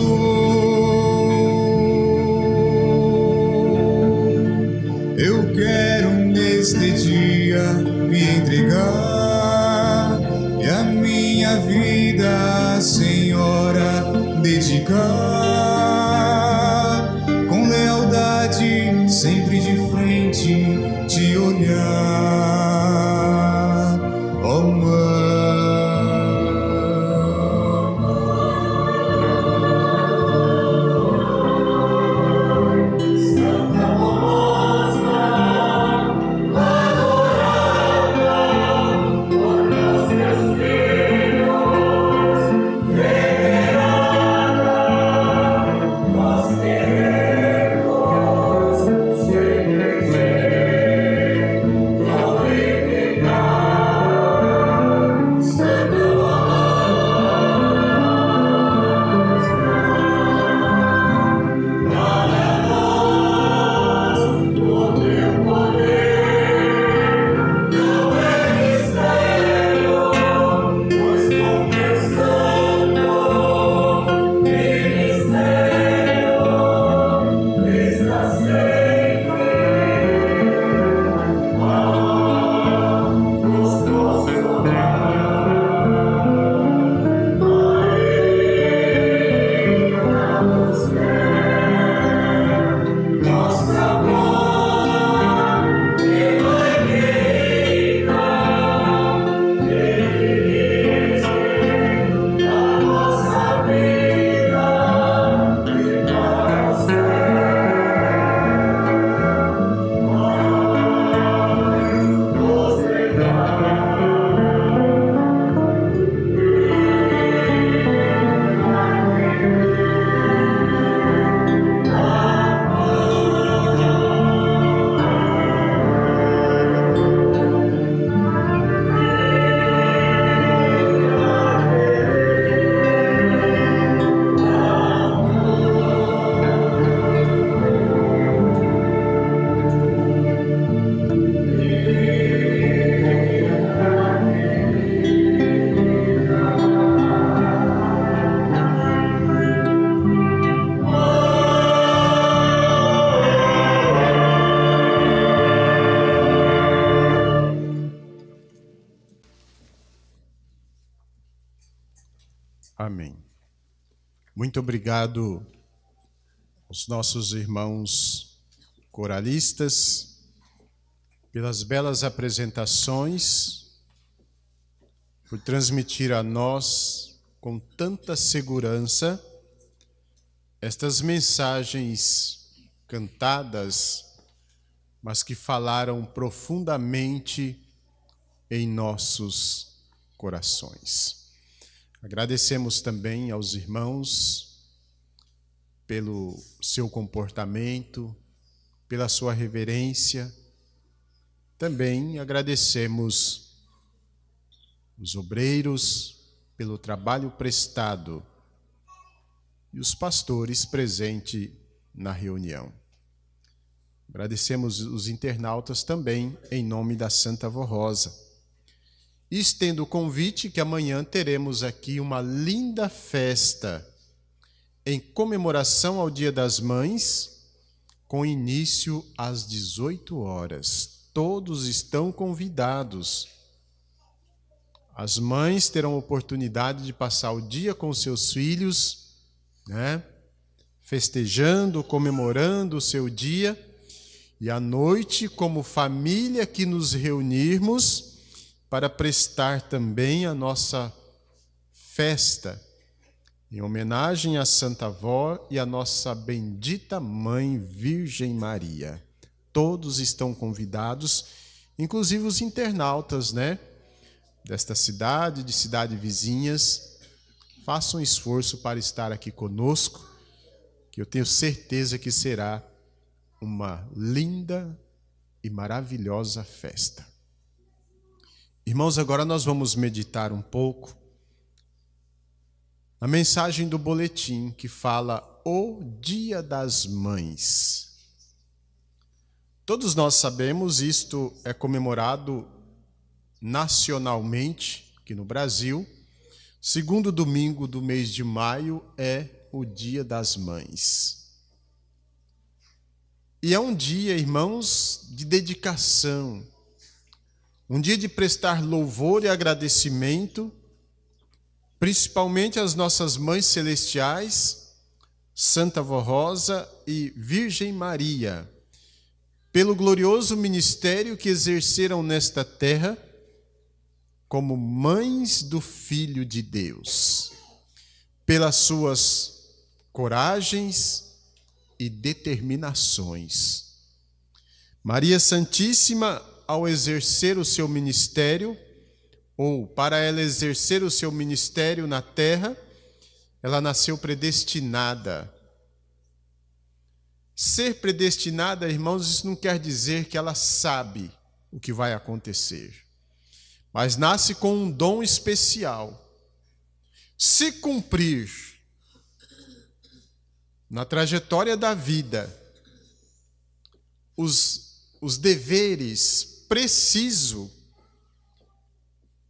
eu quero neste dia me entregar e a minha vida à Senhora dedicar, com lealdade sempre de frente te olhar, ó mãe. Glória Amém. Muito obrigado aos nossos irmãos coralistas pelas belas apresentações, por transmitir a nós com tanta segurança estas mensagens cantadas, mas que falaram profundamente em nossos corações. Agradecemos também aos irmãos pelo seu comportamento, pela sua reverência. Também agradecemos os obreiros pelo trabalho prestado e os pastores presentes na reunião. Agradecemos os internautas também em nome da Santa Avó Rosa. E estendo o convite que amanhã teremos aqui uma linda festa em comemoração ao Dia das Mães, com início às 18 horas. Todos estão convidados. As mães terão oportunidade de passar o dia com seus filhos, festejando, comemorando o seu dia, e à noite, como família, que nos reunirmos para prestar também a nossa festa em homenagem à Santa Avó e à nossa bendita Mãe Virgem Maria. Todos estão convidados, inclusive os internautas, desta cidade, de cidades vizinhas. Façam um esforço para estar aqui conosco, que eu tenho certeza que será uma linda e maravilhosa festa. Irmãos, agora nós vamos meditar um pouco na mensagem do boletim que fala o Dia das Mães. Todos nós sabemos, isto é comemorado nacionalmente aqui no Brasil. Segundo domingo do mês de maio é o Dia das Mães. E é um dia, irmãos, de dedicação, um dia de prestar louvor e agradecimento, principalmente às nossas mães celestiais, Santa Avó Rosa e Virgem Maria, pelo glorioso ministério que exerceram nesta terra como mães do Filho de Deus, pelas suas coragens e determinações. Maria Santíssima, ao exercer o seu ministério, ou para ela exercer o seu ministério na terra, ela nasceu predestinada. Ser predestinada, irmãos, isso não quer dizer que ela sabe o que vai acontecer, mas nasce com um dom especial. Se cumprir na trajetória da vida os deveres preciso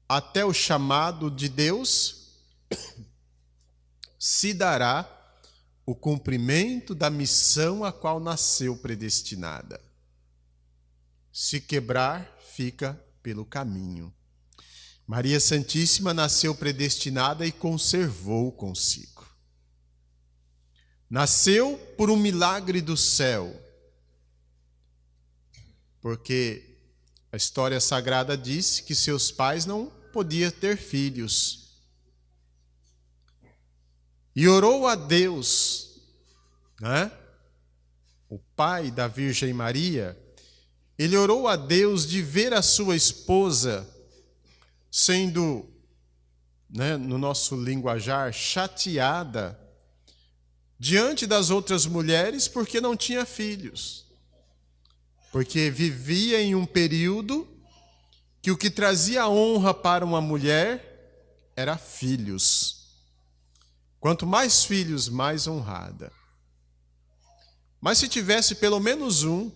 até o chamado de Deus, se dará o cumprimento da missão a qual nasceu predestinada. Se quebrar, fica pelo caminho. Maria Santíssima nasceu predestinada e conservou consigo. Nasceu por um milagre do céu, porque a história sagrada diz que seus pais não podiam ter filhos. E orou a Deus, o pai da Virgem Maria, ele orou a Deus de ver a sua esposa sendo, no nosso linguajar, chateada diante das outras mulheres porque não tinha filhos. Porque vivia em um período que o que trazia honra para uma mulher era filhos. Quanto mais filhos, mais honrada. Mas se tivesse pelo menos um,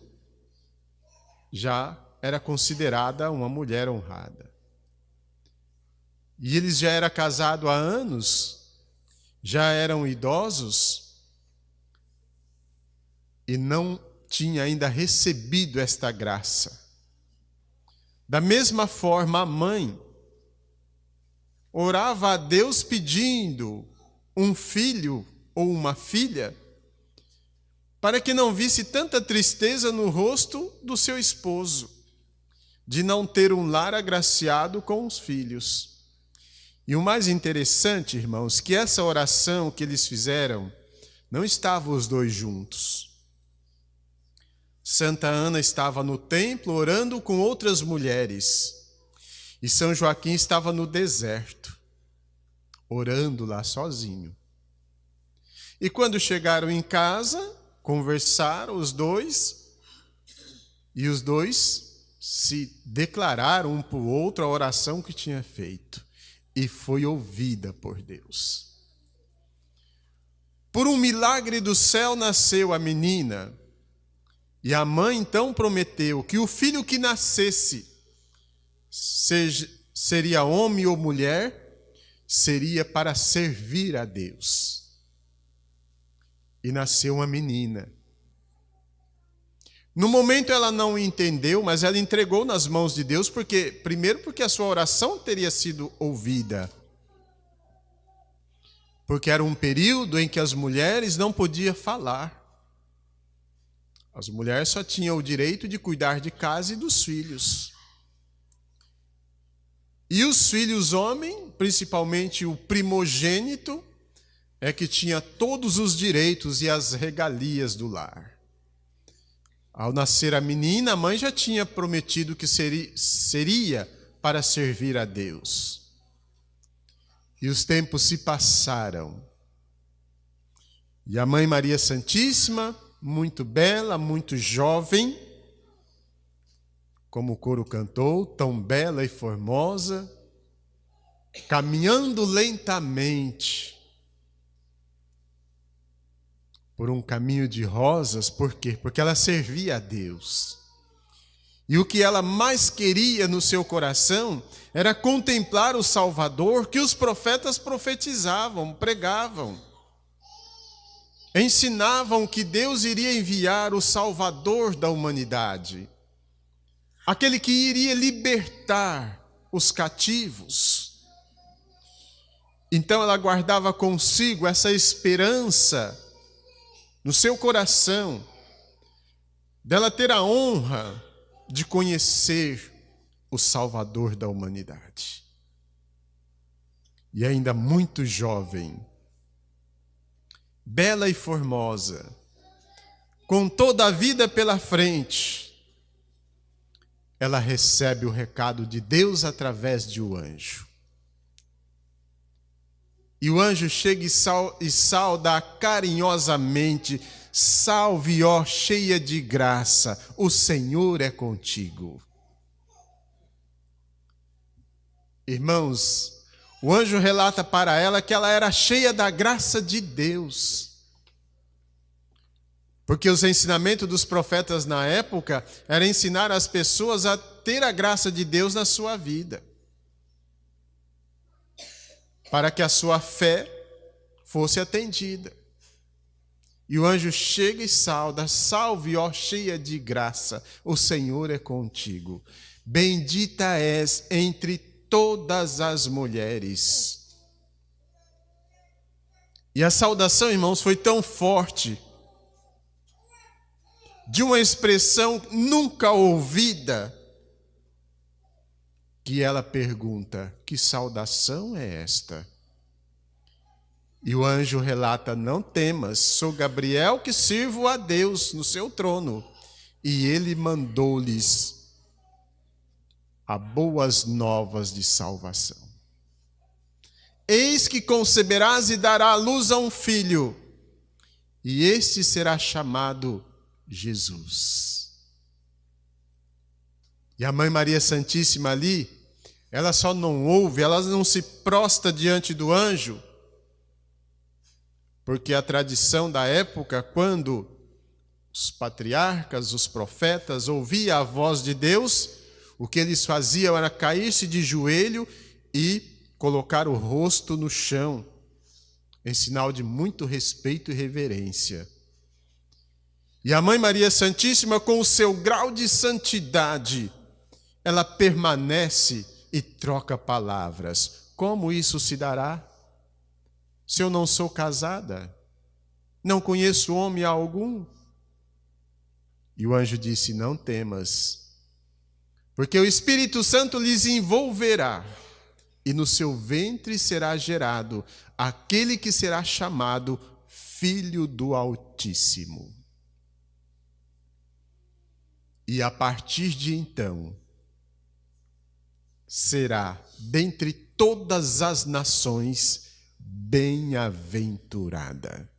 já era considerada uma mulher honrada. E eles já eram casados há anos, já eram idosos e não tinha ainda recebido esta graça. Da mesma forma, a mãe, orava a Deus pedindo um filho ou uma filha, para que não visse tanta tristeza no rosto do seu esposo, de não ter um lar agraciado com os filhos. E o mais interessante, irmãos, que essa oração que eles fizeram, não estavam os dois juntos. Santa Ana estava no templo orando com outras mulheres, e São Joaquim estava no deserto, orando lá sozinho. E quando chegaram em casa, conversaram os dois, e os dois se declararam um para o outro a oração que tinha feito, e foi ouvida por Deus. Por um milagre do céu nasceu a menina, e a mãe então prometeu que o filho que nascesse, seria homem ou mulher, seria para servir a Deus. E nasceu uma menina. No momento ela não entendeu, mas ela entregou nas mãos de Deus, primeiro porque a sua oração teria sido ouvida. Porque era um período em que as mulheres não podiam falar. As mulheres só tinham o direito de cuidar de casa e dos filhos. E os filhos homens, principalmente o primogênito, é que tinha todos os direitos e as regalias do lar. Ao nascer a menina, a mãe já tinha prometido que seria para servir a Deus. E os tempos se passaram. E a mãe Maria Santíssima, muito bela, muito jovem, como o coro cantou, tão bela e formosa, caminhando lentamente por um caminho de rosas. Por quê? Porque ela servia a Deus. E o que ela mais queria no seu coração era contemplar o Salvador que os profetas profetizavam, pregavam. Ensinavam que Deus iria enviar o Salvador da humanidade, aquele que iria libertar os cativos. Então ela guardava consigo essa esperança no seu coração, dela ter a honra de conhecer o Salvador da humanidade. E ainda muito jovem, bela e formosa, com toda a vida pela frente, ela recebe o recado de Deus através de um anjo. E o anjo chega e sauda carinhosamente: salve, ó cheia de graça, o Senhor é contigo. Irmãos, o anjo relata para ela que ela era cheia da graça de Deus. Porque os ensinamentos dos profetas na época era ensinar as pessoas a ter a graça de Deus na sua vida, para que a sua fé fosse atendida. E o anjo chega e sauda: salve, ó cheia de graça, o Senhor é contigo. Bendita és entre todas as mulheres. E a saudação, irmãos, foi tão forte, de uma expressão nunca ouvida, que ela pergunta: que saudação é esta? E o anjo relata: não temas, sou Gabriel que sirvo a Deus no seu trono, e ele mandou-lhes a boas novas de salvação. Eis que conceberás e dará à luz a um filho, e este será chamado Jesus. E a mãe Maria Santíssima ali, ela só não ouve, ela não se prostra diante do anjo, porque a tradição da época, quando os patriarcas, os profetas ouviam a voz de Deus, o que eles faziam era cair-se de joelho e colocar o rosto no chão, em sinal de muito respeito e reverência. E a mãe Maria Santíssima, com o seu grau de santidade, ela permanece e troca palavras. como isso se dará? Se eu não sou casada, não conheço homem algum? E o anjo disse: não temas, porque o Espírito Santo lhes envolverá, e no seu ventre será gerado aquele que será chamado Filho do Altíssimo. E a partir de então, será dentre todas as nações bem-aventurada.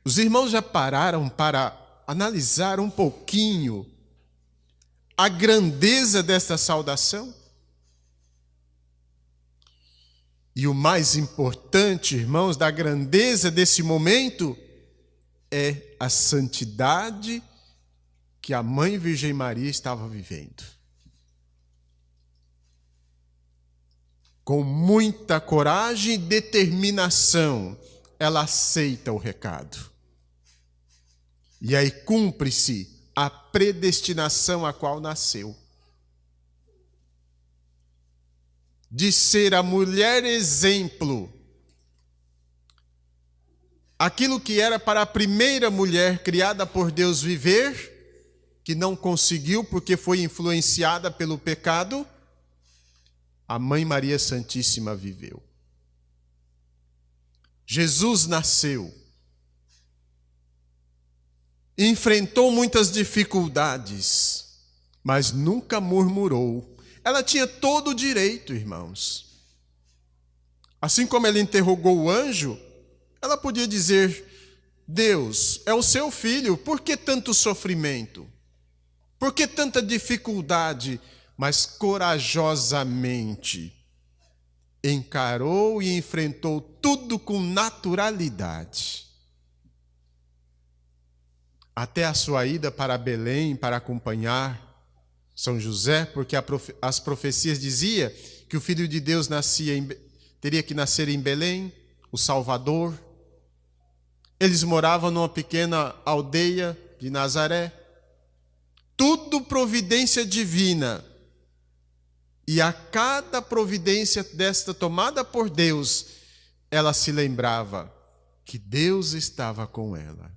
Os irmãos já pararam para analisar um pouquinho a grandeza desta saudação? E o mais importante, irmãos, da grandeza desse momento é a santidade que a Mãe Virgem Maria estava vivendo. Com muita coragem e determinação, ela aceita o recado. E aí cumpre-se a predestinação a qual nasceu. De ser a mulher exemplo, aquilo que era para a primeira mulher criada por Deus viver, que não conseguiu porque foi influenciada pelo pecado, a Mãe Maria Santíssima viveu. Jesus nasceu, enfrentou muitas dificuldades, mas nunca murmurou. Ela tinha todo o direito, irmãos. Assim como ela interrogou o anjo, ela podia dizer: Deus, é o seu filho, por que tanto sofrimento? Por que tanta dificuldade? Mas corajosamente encarou e enfrentou tudo com naturalidade. Até a sua ida para Belém para acompanhar São José, porque as profecias diziam que o Filho de Deus teria que nascer em Belém, o Salvador. Eles moravam numa pequena aldeia de Nazaré. Tudo providência divina. E a cada providência desta tomada por Deus, ela se lembrava que Deus estava com ela.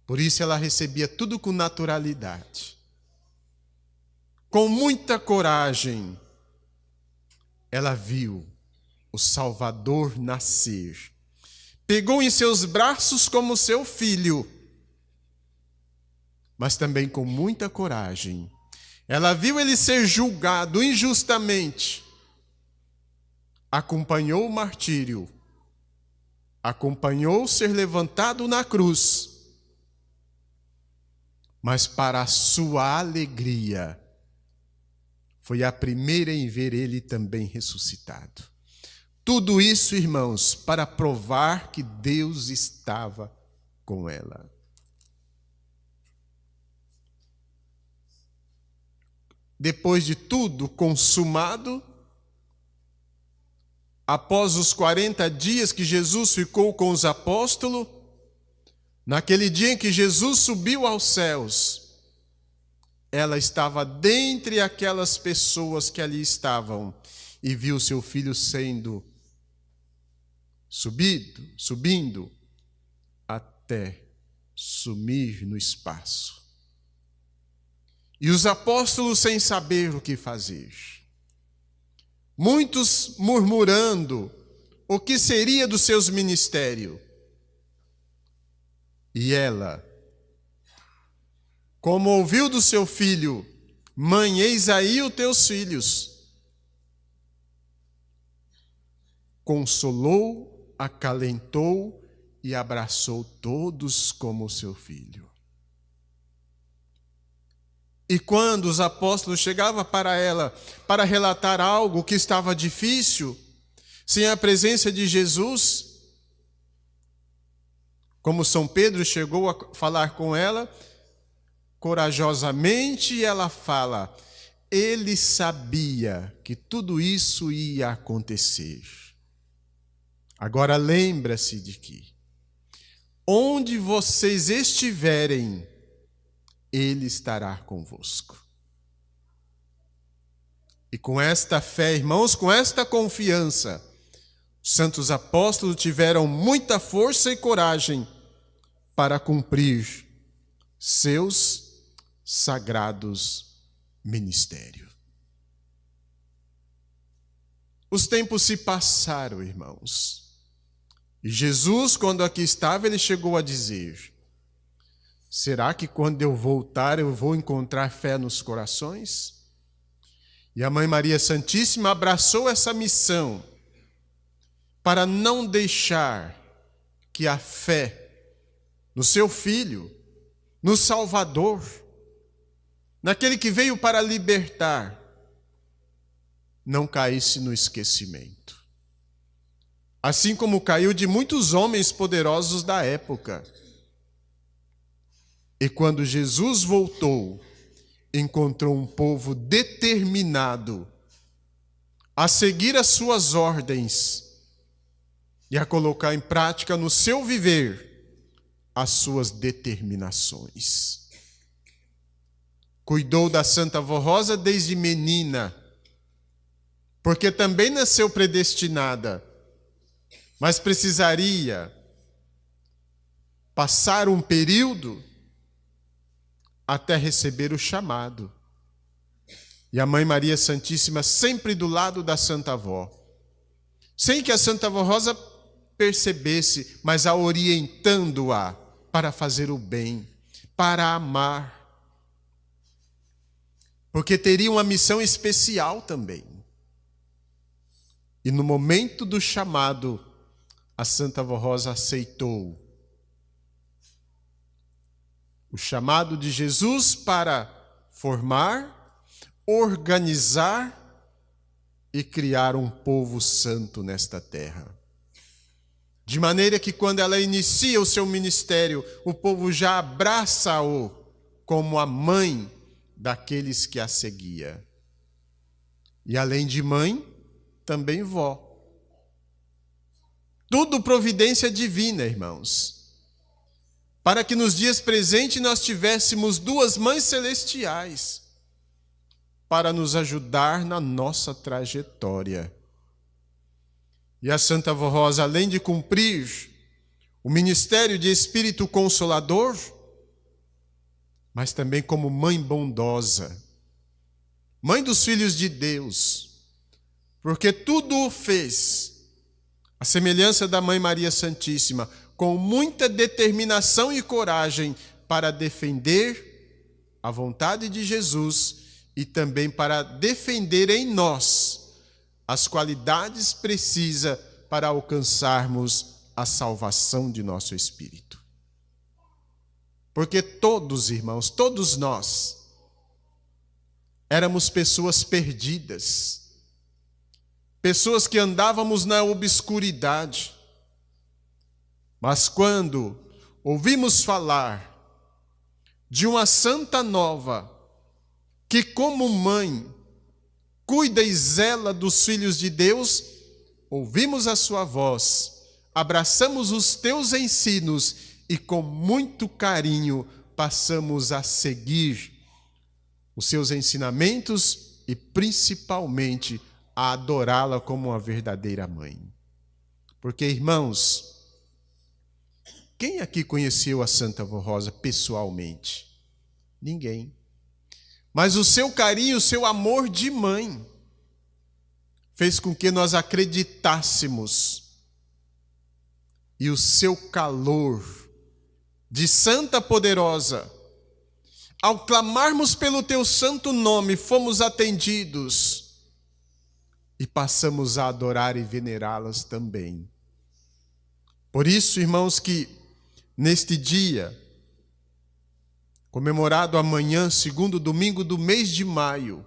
Por isso ela recebia tudo com naturalidade. Com muita coragem, ela viu o Salvador nascer. Pegou em seus braços como seu filho, mas também com muita coragem. Ela viu ele ser julgado injustamente, acompanhou o martírio, acompanhou ser levantado na cruz, mas para a sua alegria, foi a primeira em ver ele também ressuscitado. Tudo isso, irmãos, para provar que Deus estava com ela. Depois de tudo consumado, após os 40 dias que Jesus ficou com os apóstolos, naquele dia em que Jesus subiu aos céus, ela estava dentre aquelas pessoas que ali estavam e viu seu filho sendo subindo até sumir no espaço. E os apóstolos sem saber o que fazer. Muitos murmurando o que seria dos seus ministérios. E ela, como ouviu do seu filho: mãe, eis aí os teus filhos, consolou, acalentou e abraçou todos como seu filho. E quando os apóstolos chegavam para ela para relatar algo que estava difícil, sem a presença de Jesus, como São Pedro chegou a falar com ela, corajosamente ela fala: ele sabia que tudo isso ia acontecer. Agora lembra-se de que onde vocês estiverem, Ele estará convosco. E com esta fé, irmãos, com esta confiança, os santos apóstolos tiveram muita força e coragem para cumprir seus sagrados ministérios. Os tempos se passaram, irmãos. E Jesus, quando aqui estava, ele chegou a dizer: será que quando eu voltar eu vou encontrar fé nos corações? E a Mãe Maria Santíssima abraçou essa missão para não deixar que a fé no seu Filho, no Salvador, naquele que veio para libertar, não caísse no esquecimento. Assim como caiu de muitos homens poderosos da época. E quando Jesus voltou, encontrou um povo determinado a seguir as suas ordens e a colocar em prática no seu viver as suas determinações. Cuidou da Santa Vó Rosa desde menina, porque também nasceu predestinada, mas precisaria passar um período até receber o chamado. E a Mãe Maria Santíssima sempre do lado da Santa Vó, sem que a Santa Vó Rosa percebesse, mas a orientando-a para fazer o bem, para amar, porque teria uma missão especial também. E no momento do chamado, a Santa Vó Rosa aceitou o chamado de Jesus para formar, organizar e criar um povo santo nesta terra. De maneira que quando ela inicia o seu ministério, o povo já abraça-o como a mãe daqueles que a seguia. E além de mãe, também vó. Tudo providência divina, irmãos. Para que nos dias presentes nós tivéssemos duas mães celestiais para nos ajudar na nossa trajetória. E a Santa Vó Rosa, além de cumprir o ministério de Espírito Consolador, mas também como mãe bondosa, mãe dos filhos de Deus, porque tudo o fez, a semelhança da Mãe Maria Santíssima, com muita determinação e coragem para defender a vontade de Jesus e também para defender em nós as qualidades precisas para alcançarmos a salvação de nosso espírito. Porque todos, irmãos, todos nós éramos pessoas perdidas, pessoas que andávamos na obscuridade. Mas quando ouvimos falar de uma santa nova que, como mãe, cuida e zela dos filhos de Deus, ouvimos a sua voz, abraçamos os teus ensinos e com muito carinho passamos a seguir os seus ensinamentos e principalmente a adorá-la como uma verdadeira mãe. Porque, irmãos, quem aqui conheceu a Santa Vó Rosa pessoalmente? Ninguém. Mas o seu carinho, o seu amor de mãe fez com que nós acreditássemos. E o seu calor de santa poderosa, ao clamarmos pelo teu santo nome, fomos atendidos e passamos a adorar e venerá-las também. Por isso, irmãos, que neste dia, comemorado amanhã, segundo domingo do mês de maio,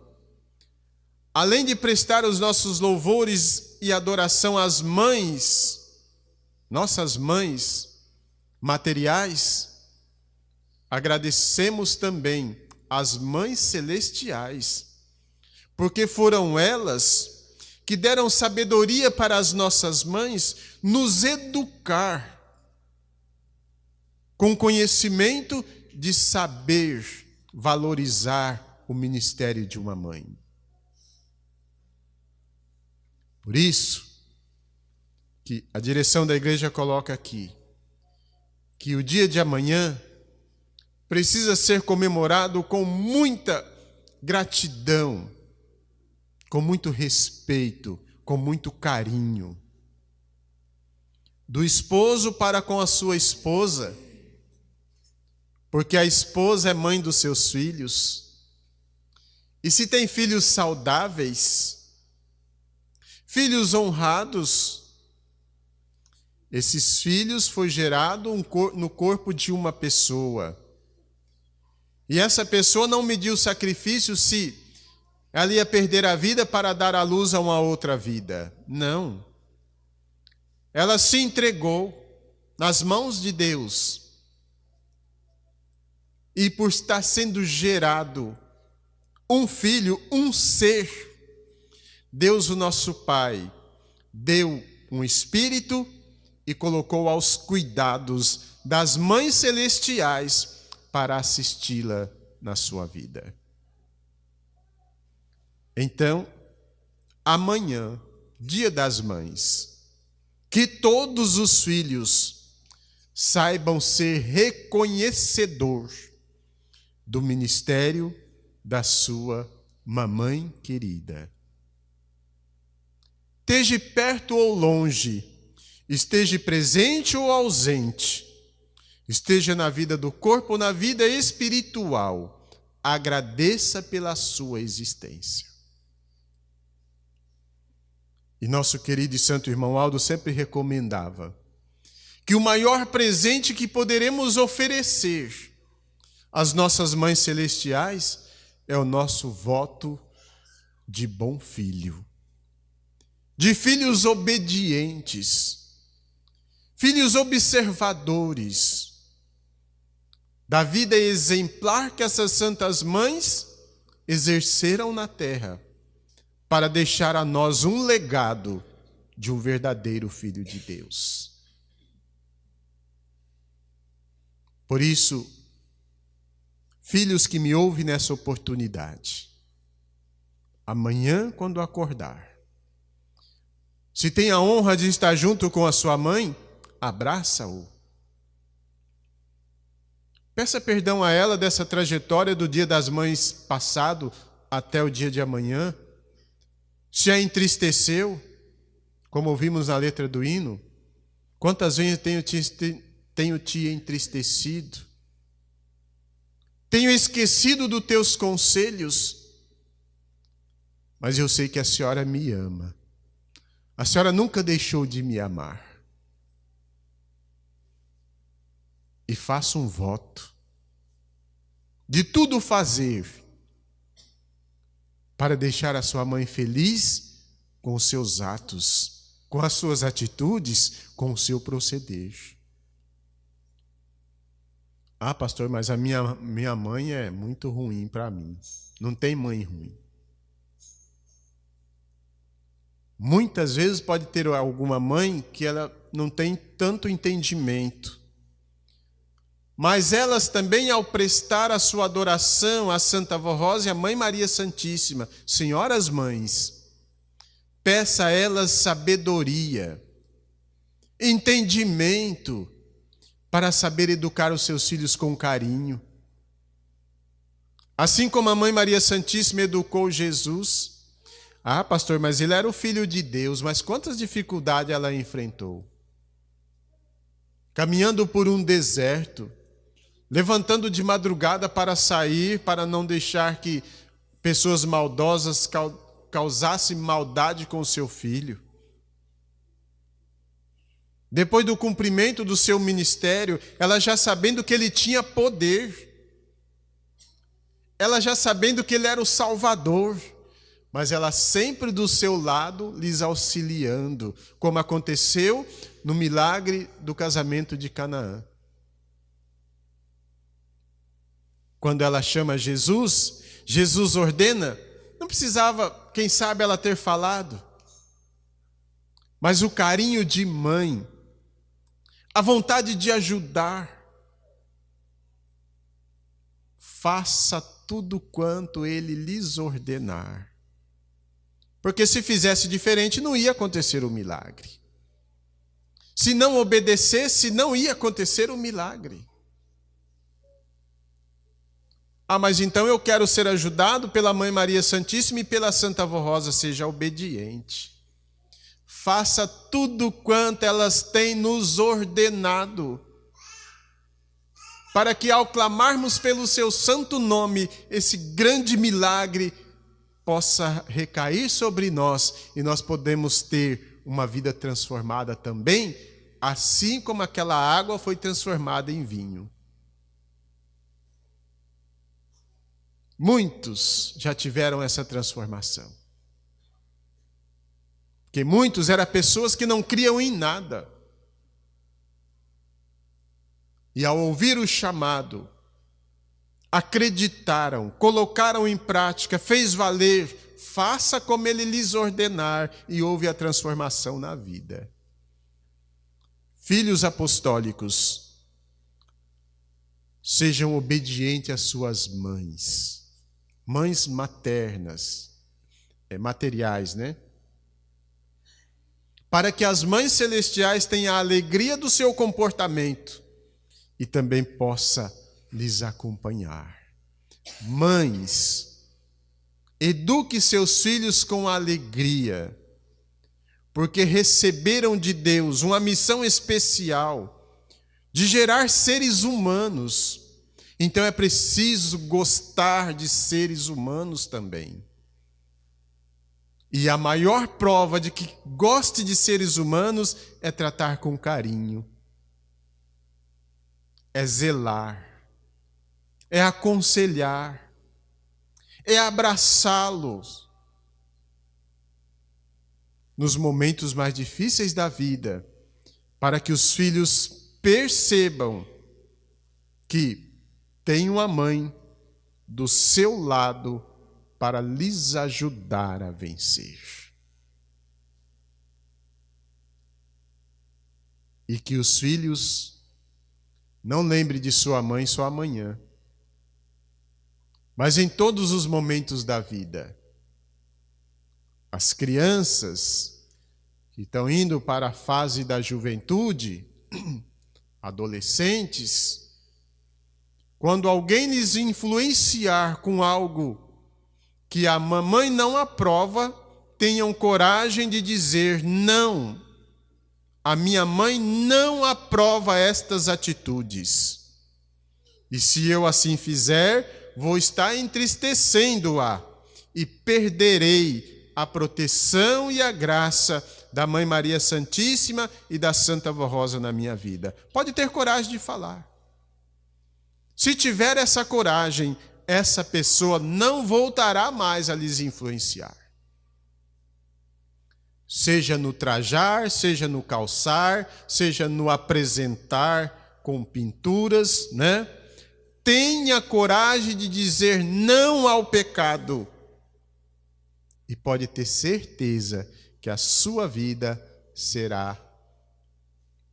além de prestar os nossos louvores e adoração às mães, nossas mães materiais, agradecemos também às mães celestiais, porque foram elas que deram sabedoria para as nossas mães nos educar com conhecimento de saber valorizar o ministério de uma mãe. Por isso que a direção da igreja coloca aqui que o dia de amanhã precisa ser comemorado com muita gratidão, com muito respeito, com muito carinho. Do esposo para com a sua esposa, porque a esposa é mãe dos seus filhos. E se tem filhos saudáveis, filhos honrados, esses filhos foi gerado no corpo de uma pessoa. E essa pessoa não mediu sacrifício se ela ia perder a vida para dar à luz a uma outra vida. Não. Ela se entregou nas mãos de Deus. E por estar sendo gerado um filho, um ser, Deus, o nosso Pai, deu um espírito e colocou aos cuidados das mães celestiais para assisti-la na sua vida. Então, amanhã, Dia das Mães, que todos os filhos saibam ser reconhecedor do ministério da sua mamãe querida. Esteja perto ou longe, esteja presente ou ausente, esteja na vida do corpo ou na vida espiritual, agradeça pela sua existência. E nosso querido e santo irmão Aldo sempre recomendava que o maior presente que poderemos oferecer às nossas mães celestiais é o nosso voto de bom filho, de filhos obedientes, filhos observadores, da vida exemplar que essas santas mães exerceram na terra, para deixar a nós um legado de um verdadeiro Filho de Deus. Por isso, filhos que me ouvem nessa oportunidade, amanhã, quando acordar, se tem a honra de estar junto com a sua mãe, abraça-o. Peça perdão a ela dessa trajetória do Dia das Mães passado até o dia de amanhã. Se a entristeceu, como ouvimos na letra do hino, quantas vezes tenho te entristecido? Tenho esquecido dos teus conselhos, mas eu sei que a senhora me ama. A senhora nunca deixou de me amar. E faço um voto de tudo fazer para deixar a sua mãe feliz com os seus atos, com as suas atitudes, com o seu proceder. Ah, pastor, mas a minha mãe é muito ruim para mim. Não tem mãe ruim. Muitas vezes pode ter alguma mãe que ela não tem tanto entendimento. Mas elas também, ao prestar a sua adoração à Santa Vó Rosa e à Mãe Maria Santíssima, senhoras mães, peça a elas sabedoria, entendimento, para saber educar os seus filhos com carinho. Assim como a Mãe Maria Santíssima educou Jesus. Ah, pastor, mas ele era o Filho de Deus, mas quantas dificuldades ela enfrentou? Caminhando por um deserto, levantando de madrugada para sair, para não deixar que pessoas maldosas causassem maldade com o seu filho. Depois do cumprimento do seu ministério, ela já sabendo que ele tinha poder, ela já sabendo que ele era o Salvador, mas ela sempre do seu lado lhes auxiliando, como aconteceu no milagre do casamento de Canaã. Quando ela chama Jesus, Jesus ordena, não precisava, quem sabe, ela ter falado, mas o carinho de mãe, a vontade de ajudar, faça tudo quanto ele lhes ordenar. Porque se fizesse diferente, não ia acontecer o milagre. Se não obedecesse, não ia acontecer o milagre. Ah, mas então eu quero ser ajudado pela Mãe Maria Santíssima e pela Santa Avó Rosa. Seja obediente. Faça tudo quanto elas têm nos ordenado, para que ao clamarmos pelo seu santo nome, esse grande milagre possa recair sobre nós e nós podemos ter uma vida transformada também, assim como aquela água foi transformada em vinho. Muitos já tiveram essa transformação. Porque muitos eram pessoas que não criam em nada. E ao ouvir o chamado, acreditaram, colocaram em prática, fez valer, faça como ele lhes ordenar, e houve a transformação na vida. Filhos apostólicos, sejam obedientes às suas mães, mães maternas, materiais, né? Para que as mães celestiais tenham a alegria do seu comportamento e também possa lhes acompanhar. Mães, eduque seus filhos com alegria, porque receberam de Deus uma missão especial de gerar seres humanos. Então é preciso gostar de seres humanos também. E a maior prova de que goste de seres humanos é tratar com carinho, é zelar, é aconselhar, é abraçá-los nos momentos mais difíceis da vida, para que os filhos percebam que tem uma mãe do seu lado para lhes ajudar a vencer. E que os filhos não lembrem de sua mãe só amanhã, mas em todos os momentos da vida. As crianças que estão indo para a fase da juventude, adolescentes, quando alguém lhes influenciar com algo que a mamãe não aprova, tenham coragem de dizer: não, a minha mãe não aprova estas atitudes. E se eu assim fizer, vou estar entristecendo-a e perderei a proteção e a graça da Mãe Maria Santíssima e da Santa Avó Rosa na minha vida. Pode ter coragem de falar. Se tiver essa coragem, essa pessoa não voltará mais a lhes influenciar. Seja no trajar, seja no calçar, seja no apresentar com pinturas, né? Tenha coragem de dizer não ao pecado. E pode ter certeza que a sua vida será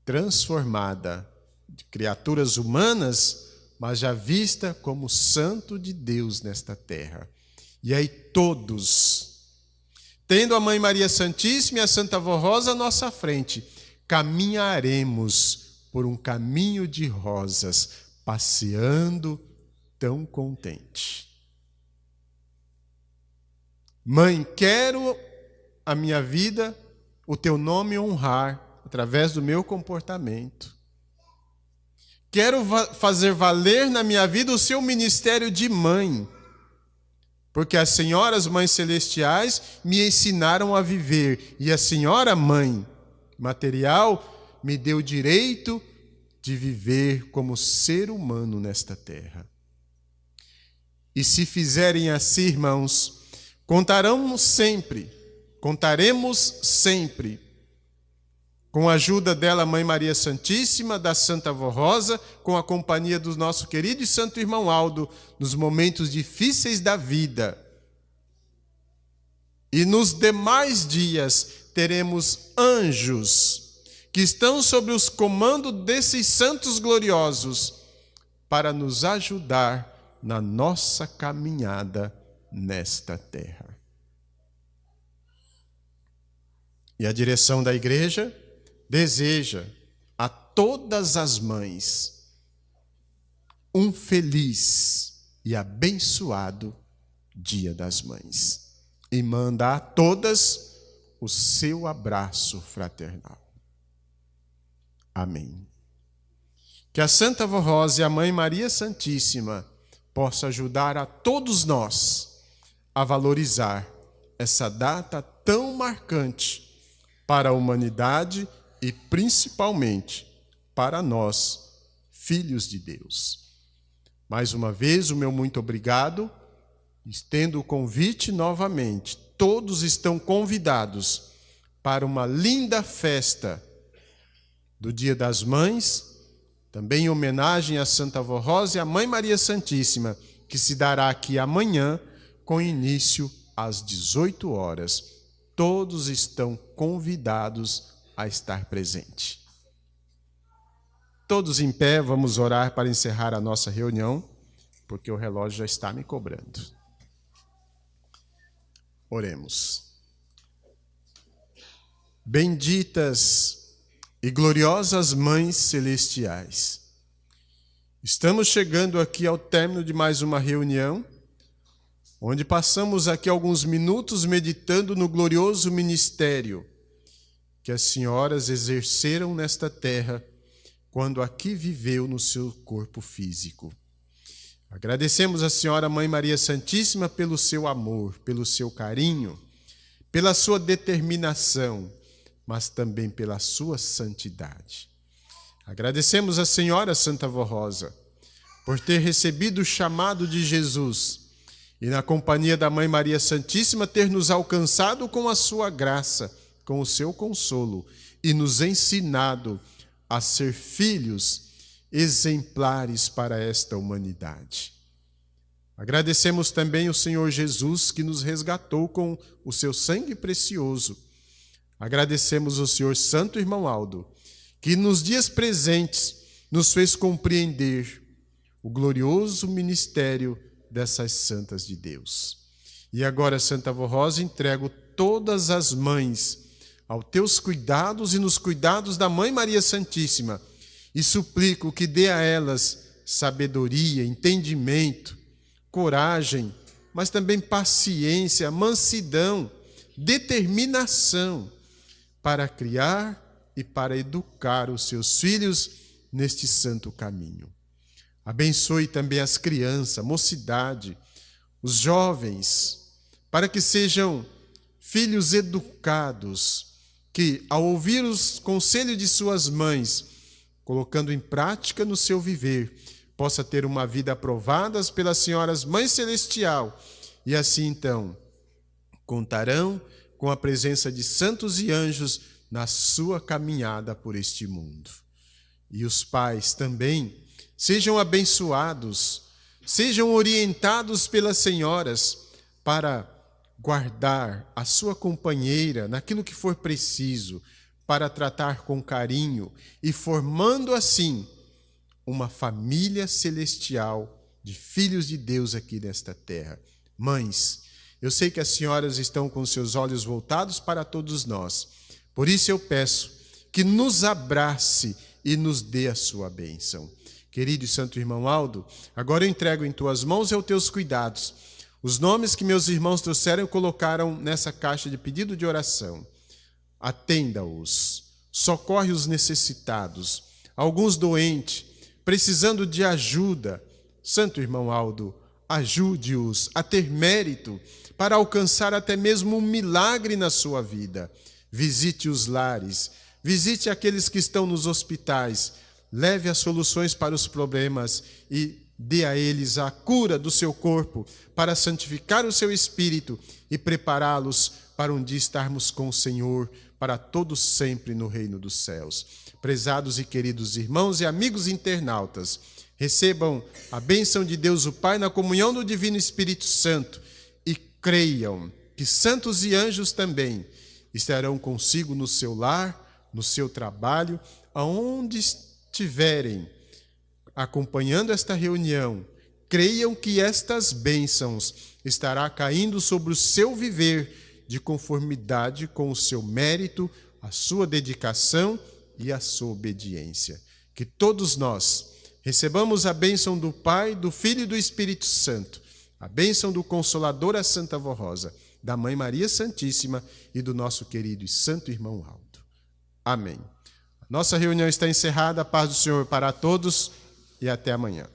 transformada de criaturas humanas, mas já vista como santo de Deus nesta terra. E aí todos, tendo a Mãe Maria Santíssima e a Santa Avó Rosa à nossa frente, caminharemos por um caminho de rosas, passeando tão contente. Mãe, quero a minha vida, o teu nome honrar, através do meu comportamento. Quero fazer valer na minha vida o seu ministério de mãe, porque as senhoras mães celestiais me ensinaram a viver, e a senhora mãe material me deu o direito de viver como ser humano nesta terra. E se fizerem assim, irmãos, contaremos sempre com a ajuda dela, Mãe Maria Santíssima, da Santa Avó Rosa, com a companhia do nosso querido e santo irmão Aldo, nos momentos difíceis da vida. E nos demais dias teremos anjos que estão sob os comandos desses santos gloriosos para nos ajudar na nossa caminhada nesta terra. E a direção da igreja deseja a todas as mães um feliz e abençoado Dia das Mães. E manda a todas o seu abraço fraternal. Amém. Que a Santa Avó Rosa e a Mãe Maria Santíssima possa ajudar a todos nós a valorizar essa data tão marcante para a humanidade e principalmente para nós, filhos de Deus. Mais uma vez, o meu muito obrigado. Estendo o convite novamente. Todos estão convidados para uma linda festa do Dia das Mães, também em homenagem a Santa Avó Rosa e a Mãe Maria Santíssima, que se dará aqui amanhã, com início às 18 horas. Todos estão convidados a estar presente. Todos em pé, vamos orar para encerrar a nossa reunião, porque o relógio já está me cobrando. Oremos. Benditas e gloriosas Mães Celestiais, estamos chegando aqui ao término de mais uma reunião, onde passamos aqui alguns minutos meditando no glorioso ministério que as senhoras exerceram nesta terra, quando aqui viveu no seu corpo físico. Agradecemos a Senhora Mãe Maria Santíssima pelo seu amor, pelo seu carinho, pela sua determinação, mas também pela sua santidade. Agradecemos a Senhora Santa Avó Rosa por ter recebido o chamado de Jesus e, na companhia da Mãe Maria Santíssima, ter nos alcançado com a sua graça, com o seu consolo e nos ensinado a ser filhos exemplares para esta humanidade. Agradecemos também o Senhor Jesus, que nos resgatou com o seu sangue precioso. Agradecemos o Senhor Santo Irmão Aldo, que nos dias presentes nos fez compreender o glorioso ministério dessas santas de Deus. E agora, Santa Avó Rosa, entrego todas as mães aos teus cuidados e nos cuidados da Mãe Maria Santíssima, e suplico que dê a elas sabedoria, entendimento, coragem, mas também paciência, mansidão, determinação para criar e para educar os seus filhos neste santo caminho. Abençoe também as crianças, a mocidade, os jovens, para que sejam filhos educados, que, ao ouvir os conselhos de suas mães, colocando em prática no seu viver, possa ter uma vida aprovada pelas senhoras Mãe Celestial, e assim então contarão com a presença de santos e anjos na sua caminhada por este mundo. E os pais também sejam abençoados, sejam orientados pelas senhoras para guardar a sua companheira naquilo que for preciso, para tratar com carinho e formando assim uma família celestial de filhos de Deus aqui nesta terra. Mães, eu sei que as senhoras estão com seus olhos voltados para todos nós. Por isso eu peço que nos abrace e nos dê a sua bênção. Querido e santo irmão Aldo, agora eu entrego em tuas mãos e aos teus cuidados os nomes que meus irmãos trouxeram e colocaram nessa caixa de pedido de oração. Atenda-os, socorre os necessitados, alguns doentes, precisando de ajuda. Santo irmão Aldo, ajude-os a ter mérito para alcançar até mesmo um milagre na sua vida. Visite os lares, visite aqueles que estão nos hospitais, leve as soluções para os problemas e dê a eles a cura do seu corpo para santificar o seu espírito e prepará-los para um dia estarmos com o Senhor para todos sempre no reino dos céus. Prezados e queridos irmãos e amigos internautas, recebam a bênção de Deus o Pai na comunhão do Divino Espírito Santo e creiam que santos e anjos também estarão consigo no seu lar, no seu trabalho, aonde estiverem acompanhando esta reunião. Creiam que estas bênçãos estará caindo sobre o seu viver de conformidade com o seu mérito, a sua dedicação e a sua obediência. Que todos nós recebamos a bênção do Pai, do Filho e do Espírito Santo, a bênção do Consolador, a Santa Vó Rosa, da Mãe Maria Santíssima e do nosso querido e santo irmão Aldo. Amém. Nossa reunião está encerrada. A paz do Senhor para todos e até amanhã.